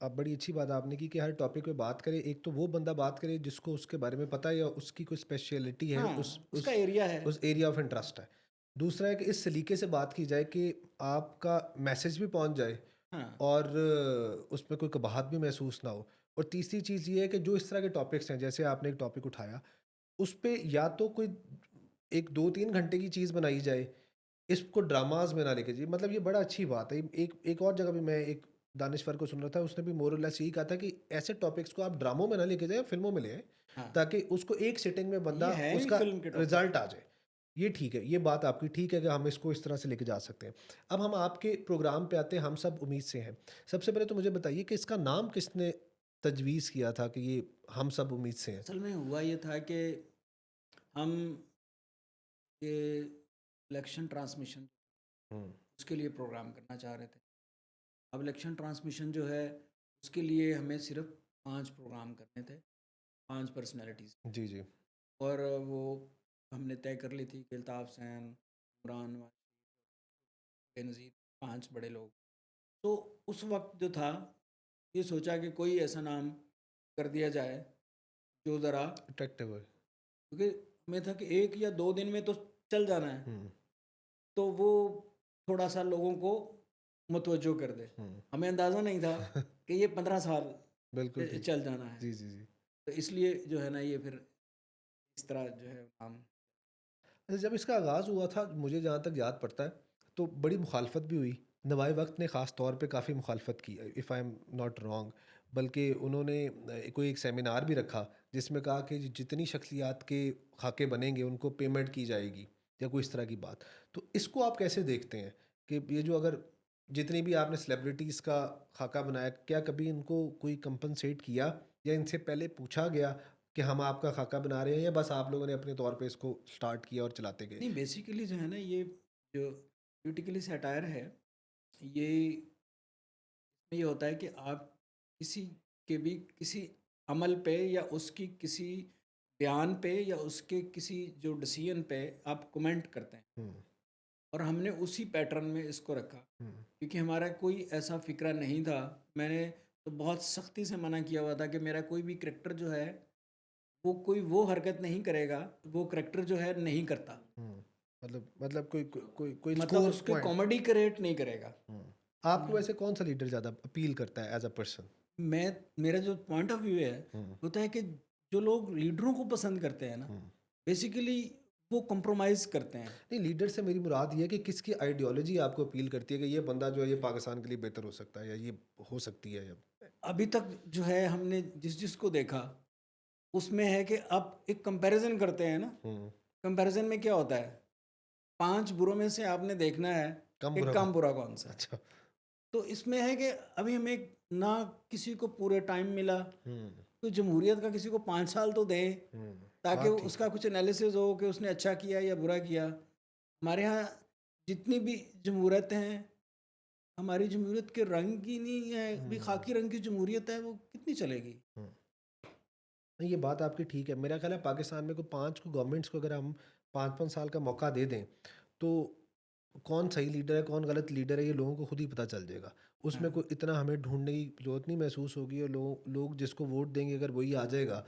अब बड़ी अच्छी बात आपने की कि हर टॉपिक पे बात करे। एक तो वो बंदा बात करे जिसको उसके बारे में पता है या उसकी कोई स्पेशलिटी है, उस हाँ, उसका उस एरिया है। उस एरिया ऑफ इंटरेस्ट है। दूसरा है कि इस सलीके से बात की जाए कि आपका मैसेज भी पहुंच जाए हाँ, और उसमें कोई कबाहत भी महसूस ना हो। और तीसरी चीज़ ये है कि जो इस तरह के टॉपिक्स हैं, जैसे आपने एक टॉपिक उठाया, उस पे या तो कोई एक 2-3 घंटे की चीज़ बनाई जाए, इसको ड्रामाज में ना लेके जाइए। मतलब ये बड़ा अच्छी बात है। एक और जगह भी मैं एक दानिश्वर को सुन रहा था, उसने भी मोर और लेस यही कहा था कि ऐसे टॉपिक्स को आप ड्रामों में ना लेके जाएं, फिल्मों में ले आएं, हाँ। ताकि उसको एक सिटिंग में बंदा ये है ही उसका फ़िल्म के टॉपिक। रिजल्ट आ जाए। ये ठीक है, ये बात आपकी ठीक है कि हम इसको इस तरह से लेके जा सकते हैं। अब हम आपके प्रोग्राम पे आते हैं, हम सब उम्मीद से हैं। सबसे पहले तो मुझे बताइए कि इसका नाम किसने तजवीज़ किया था कि ये हम सब उम्मीद से हैं? असल में हुआ ये था कि हम ये इलेक्शन ट्रांसमिशन हुँ, उसके लिए प्रोग्राम करना चाह रहे थे। अब इलेक्शन ट्रांसमिशन जो है, उसके लिए हमें सिर्फ़ 5 प्रोग्राम करने थे, 5 पर्सनैलिटीज़। जी, जी। और वो हमने तय कर ली थी कि अल्ताफ़ हुसैन, इमरान वानी, बेनज़ीर, 5 बड़े लोग। तो उस वक़्त जो था, ये सोचा कि कोई ऐसा नाम कर दिया जाए जो ज़रा, अट्रैक्टिव है। क्योंकि हमें था कि 1 या 2 दिन में तो चल जाना है, हुँ, तो वो थोड़ा-सा लोगों को मुतवज्जो कर दे। हुँ। हमें अंदाज़ा नहीं था कि ये 15 साल बिल्कुल ठीक। चल जाना है। जी, जी, जी। तो इसलिए जो है ना, ये फिर इस तरह जो है नाम। अच्छा, जब इसका आगाज़ हुआ था, मुझे जहाँ तक याद पड़ता है, तो बड़ी मुखालफत भी हुई। नवाए वक़्त ने ख़ास तौर पे काफ़ी मुखालफत की, if I am not wrong. बल्कि उन्होंने कोई एक सेमिनार भी रखा, जिसमें कहा कि जितनी शख्सियात के खाके बनेंगे, उनको पेमेंट की जाएगी या कोई इस तरह की बात। तो इसको आप कैसे देखते हैं कि ये जो अगर जितनी भी आपने सेलिब्रिटीज़ का खाका बनाया, क्या कभी इनको कोई कंपनसेट किया या इनसे पहले पूछा गया कि हम आपका खाका बना रहे हैं, या बस आप लोगों ने अपने तौर पे इसको स्टार्ट किया और चलाते गए? नहीं, बेसिकली जो है ना, ये जो पॉलिटिकली सैटायर है, ये ये होता है कि आप किसी के भी किसी अमल पे या उसकी किसी बयान पे या उसके किसी जो डिसीजन पे आप कमेंट करते हैं। हुँ, और हमने उसी पैटर्न में इसको रखा, हुँ, क्योंकि हमारा कोई ऐसा फ़िक्रा नहीं था। मैंने तो बहुत सख्ती से मना किया हुआ था कि मेरा कोई भी करैक्टर जो है, वो कोई वो हरकत नहीं करेगा, वो करैक्टर जो है नहीं करता। हुँ। मतलब कोई मतलब स्कोर उसके पॉइंट। कॉमेडी क्रिएट नहीं करेगा। हुँ। आपको वैसे कौन-सा लीडर ज़्यादा अपील करता है एज़ अ पर्सन? मैं मेरा जो पॉइंट ऑफ व्यू है, हुँ, होता है कि जो लोग लीडरों को पसंद करते हैं ना, हुँ। बेसिकली वो कॉम्प्रोमाइज़ करते हैं। नहीं, लीडर से मेरी मुराद ये है कि किसकी आइडियोलॉजी आपको अपील करती है कि ये बंदा जो है ये पाकिस्तान के लिए बेहतर हो सकता है या ये हो सकती है या। अभी तक जो है हमने जिसको देखा, उसमें है कि आप एक कंपैरिज़न करते हैं ना, हुँ, कंपैरिज़न में क्या होता है, 5 बुरों में से आपने देखना है कम कि बुरा कम कौन? बुरा कौन-सा है। अच्छा। तो इसमें है कि अभी हमें ना किसी को पूरे टाइम मिला, हुँ, तो जमहूरियत का किसी को 5 साल तो दें, हुँ। ताकि बात ठीक उसका है। कुछ एनालिसिस हो कि उसने अच्छा किया या बुरा किया। हमारे यहाँ जितनी भी जमहूरियत हैं, हमारी जमहूरियत के रंग की नहीं है, भी हुँ, खाकी रंग की जमहूरियत है, वो कितनी चलेगी? हुँ। नहीं, ये बात आपकी ठीक है। मेरा ख़्याल है पाकिस्तान में कोई 5 को गवर्नमेंट्स को अगर हम 5-5 साल का मौका दे दें, तो कौन सही लीडर है, कौन गलत लीडर है, ये लोगों को खुद ही पता चल जाएगा। हाँ। उसमें कोई इतना हमें ढूँढने की ज़रूरत नहीं महसूस होगी, और लोग जिसको वोट देंगे अगर वही आ जाएगा,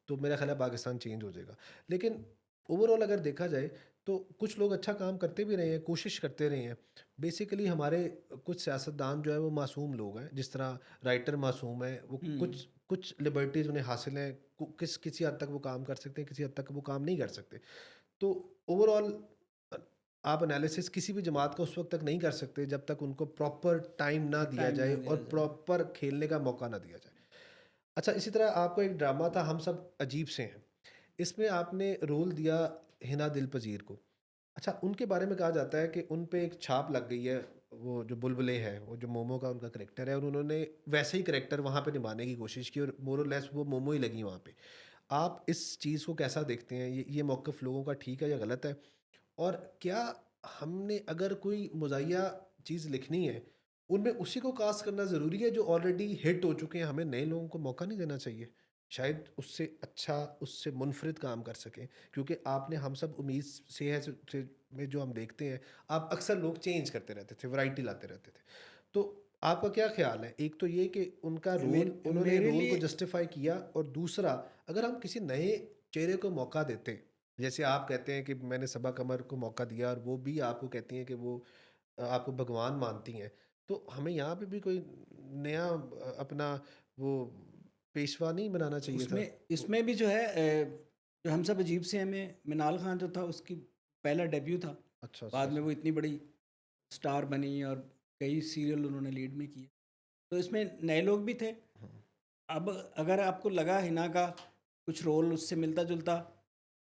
तो मेरा ख़्याल है पाकिस्तान चेंज हो जाएगा। लेकिन ओवरऑल अगर देखा जाए, तो कुछ लोग अच्छा काम करते भी रहे हैं, कोशिश करते रहे हैं। बेसिकली हमारे कुछ सियासतदान जो है वो मासूम लोग हैं, जिस तरह राइटर मासूम है, वो हुँ। कुछ कुछ लिबर्टीज़ उन्हें हासिल हैं, किसी हद तक वो काम कर सकते हैं, किसी हद तक वो काम नहीं कर सकते। तो ओवरऑल अ, आप एनालिसिस किसी भी जमात का उस वक़्त तक नहीं कर सकते जब तक उनको प्रॉपर टाइम ना दिया टाइम जाए ना और दिया जाए। प्रॉपर खेलने का मौका ना दिया जाए। अच्छा, इसी तरह आपको एक ड्रामा था हम सब अजीब से हैं। इसमें आपने रोल दिया हिना दिल पजीर को। अच्छा, उनके बारे में कहा जाता है कि उन पे एक छाप लग गई है, वो जो बुलबुले हैं, वो जो मोमो का उनका करैक्टर है, और उन्होंने वैसे ही करैक्टर वहाँ पे निभाने की कोशिश की और मोर और लेस वो मोमो ही लगी वहाँ पे। आप इस चीज़ को कैसा देखते हैं? ये मौक़िफ़ लोगों का ठीक है या गलत है? और क्या हमने अगर कोई मज़ाहिया चीज़ लिखनी है, उनमें उसी को कास्ट करना ज़रूरी है जो ऑलरेडी हिट हो चुके हैं, हमें नए लोगों को मौका नहीं देना चाहिए? शायद उससे अच्छा, उससे मुनफरिद काम कर सकें, क्योंकि आपने हम सब उम्मीद से है से में जो हम देखते हैं, आप अक्सर लोग चेंज करते रहते थे, वैरायटी लाते रहते थे। तो आपका क्या ख्याल है? एक तो ये कि उनका रोल, उन्होंने मेरे रोल को लिए जस्टिफाई किया, और दूसरा, अगर हम किसी नए चेहरे को मौका देते, जैसे आप कहते हैं कि मैंने सबा कमर को मौका दिया और वो भी आपको कहती हैं कि वो आपको भगवान मानती हैं, तो हमें यहाँ पे भी कोई नया अपना वो पेशवा नहीं बनाना चाहिए था? उसमें इसमें भी जो है जो हम सब अजीब से हैं में मिनाल खान जो था उसकी पहला डेब्यू था। अच्छा, अच्छा, बाद में अच्छा। वो इतनी बड़ी स्टार बनी और कई सीरियल उन्होंने लीड में किए। तो इसमें नए लोग भी थे। हुँ, अब अगर आपको लगा हिना का कुछ रोल उससे मिलता-जुलता,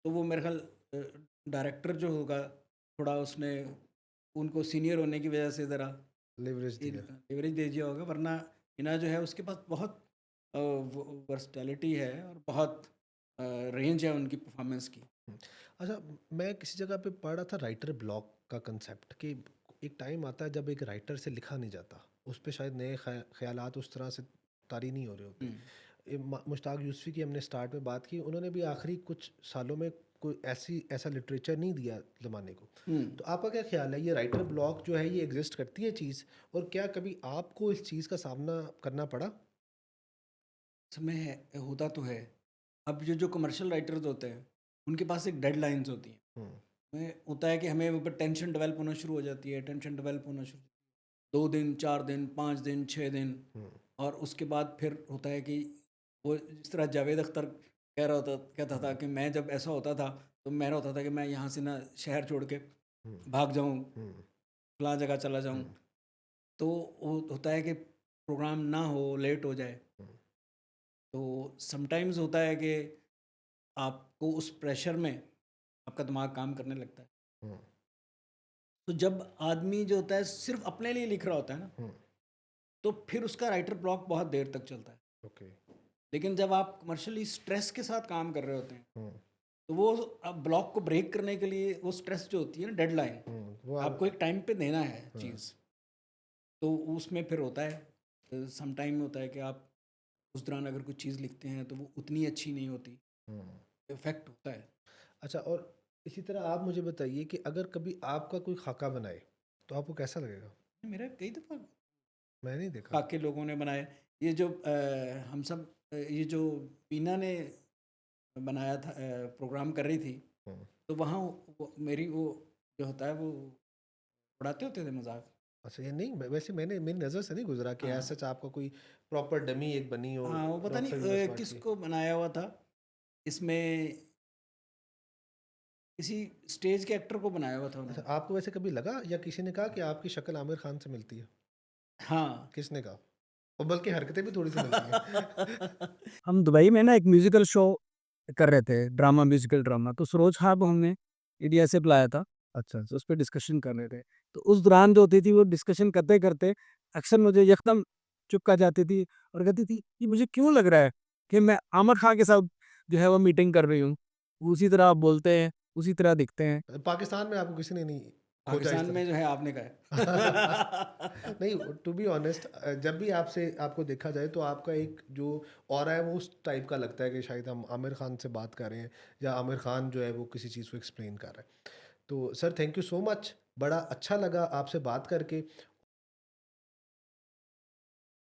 तो वो मेरे ख़्याल डायरेक्टर जो होगा थोड़ा उसने उनको सीनियर होने की वज़ह से ज़रा लिवरेज दिया। लिवरेज दे दिया होगा, वरना हिना जो है उसके पास बहुत वर्सटैलिटी है और बहुत रेंज है उनकी परफॉर्मेंस की। हुँ। अच्छा, मैं किसी जगह पे पढ़ रहा था राइटर ब्लॉक का कांसेप्ट, कि एक टाइम आता है जब एक राइटर से लिखा नहीं जाता। उस पे शायद नए ख़यालात उस तरह से तारी नहीं हो रहे होते। हुँ। मुश्ताक यूसुफ़ी की हमने स्टार्ट में बात की, उन्होंने भी आखिरी कुछ सालों में कोई ऐसा लिटरेचर नहीं दिया ज़माने को। हुँ। तो आपका क्या ख़्याल है, ये राइटर ब्लॉक जो है ये एग्ज़िस्ट करती है चीज़, और क्या कभी आपको इस चीज़ का सामना करना पड़ा? समय है होता तो है। अब ये जो कमर्शियल राइटर्स होते हैं, उनके पास एक डेडलाइन्स होती हैं। हुँ, में होता है कि हमें ऊपर टेंशन डेवलप होना शुरू हो जाती है, टेंशन डेवलप होना शुरू 2 दिन, 4 दिन, 5 दिन, 6 दिन, हुँ, और उसके बाद फिर होता है कि वो जिस तरह जावेद अख्तर कहता था हुँ, कि मैं जब ऐसा होता था, तो मेरा होता था कि मैं यहाँ से ना शहर छोड़ के हुँ, भाग जाऊँ, हुँ, फलाँ जगह चला हुँ, जाऊँ। तो वो होता है कि प्रोग्राम ना हो, लेट हो जाए। हुँ, तो समटाइम्स होता है कि आपको उस प्रेशर में आपका दिमाग काम करने लगता है। हुँ, तो जब आदमी जो होता है सिर्फ़ अपने लिए लिख रहा होता है ना, हुँ, तो फिर उसका राइटर ब्लॉक बहुत देर तक चलता है। ओके। लेकिन जब आप कमर्शियली स्ट्रेस के साथ काम कर रहे होते हैं, हुँ, तो वो ब्लॉक को ब्रेक करने के लिए वो स्ट्रेस जो होती है ना, डेडलाइन, वो आपको एक टाइम पे देना है हाँ, चीज़। तो उसमें फिर होता है सम टाइम होता है कि आप उस दौरान अगर कोई चीज़ लिखते हैं तो वो उतनी अच्छी नहीं होती, हुँ। इफ़ेक्ट होता है। अच्छा, और इसी तरह आप मुझे बताइए कि अगर कभी आपका कोई खाका बनाए, तो आपको कैसा लगेगा? मेरा कई दफ़ा मैं नहीं देखा। खाके लोगों ने बनाए। ये जो हम सब ये जो बीना ने बनाया था, प्रोग्राम कर रही थी, हुँ। तो वहाँ वो मेरी वो जो होता है वो उड़ाते होते थे मज़ाक। अच्छा, ये नहीं, वैसे मैंने, मेरी नज़र से नहीं गुज़रा कि हाँ। एज़ सच आपका कोई प्रॉपर डमी एक बनी हो हाँ, वो पता नहीं डॉक्टर इंद्र स्मार्ट की। किसको बनाया हुआ था। इसमें किसी स्टेज के एक्टर को बनाया हुआ था अच्छा, उन्होंने। आपको वैसे कभी लगा या किसी ने कहा कि आपकी शक्ल आमिर खान से मिलती है? हाँ। किसने कहा? और बल्कि हरकतें भी थोड़ी-सी मिलती हैं। हम दुबई में ना एक म्यूजिकल शो कर रहे थे, ड्रामा म्यूजिकल ड्रामा, तो सरोज खां को हमने इंडिया से बुलाया था, अच्छा, तो उस पे डिस्कशन कर रहे थे। तो उस दौरान जो होती थी वो डिस्कशन करते-करते अक्सर मुझे यकदम चुप कर जाती थी और कहती थी कि मुझे क्यों लग रहा है कि मैं आमिर खान के साथ जो है वो मीटिंग कर रही हूँ। उसी तरह आप बोलते हैं, उसी तरह दिखते हैं। पाकिस्तान में आपको किसी ने नहीं खोजा पाकिस्तान इस में तरह? जो है आपने कहा है। नहीं, टू बी ऑनेस्ट, जब भी आपसे आपको देखा जाए तो आपका एक जो ऑरा है वो उस टाइप का लगता है कि शायद हम आमिर खान से बात कर रहे हैं, या आमिर खान जो है वो किसी चीज़ को एक्सप्लेन कर रहा है। तो sir, thank you so much, बड़ा अच्छा लगा आपसे बात करके।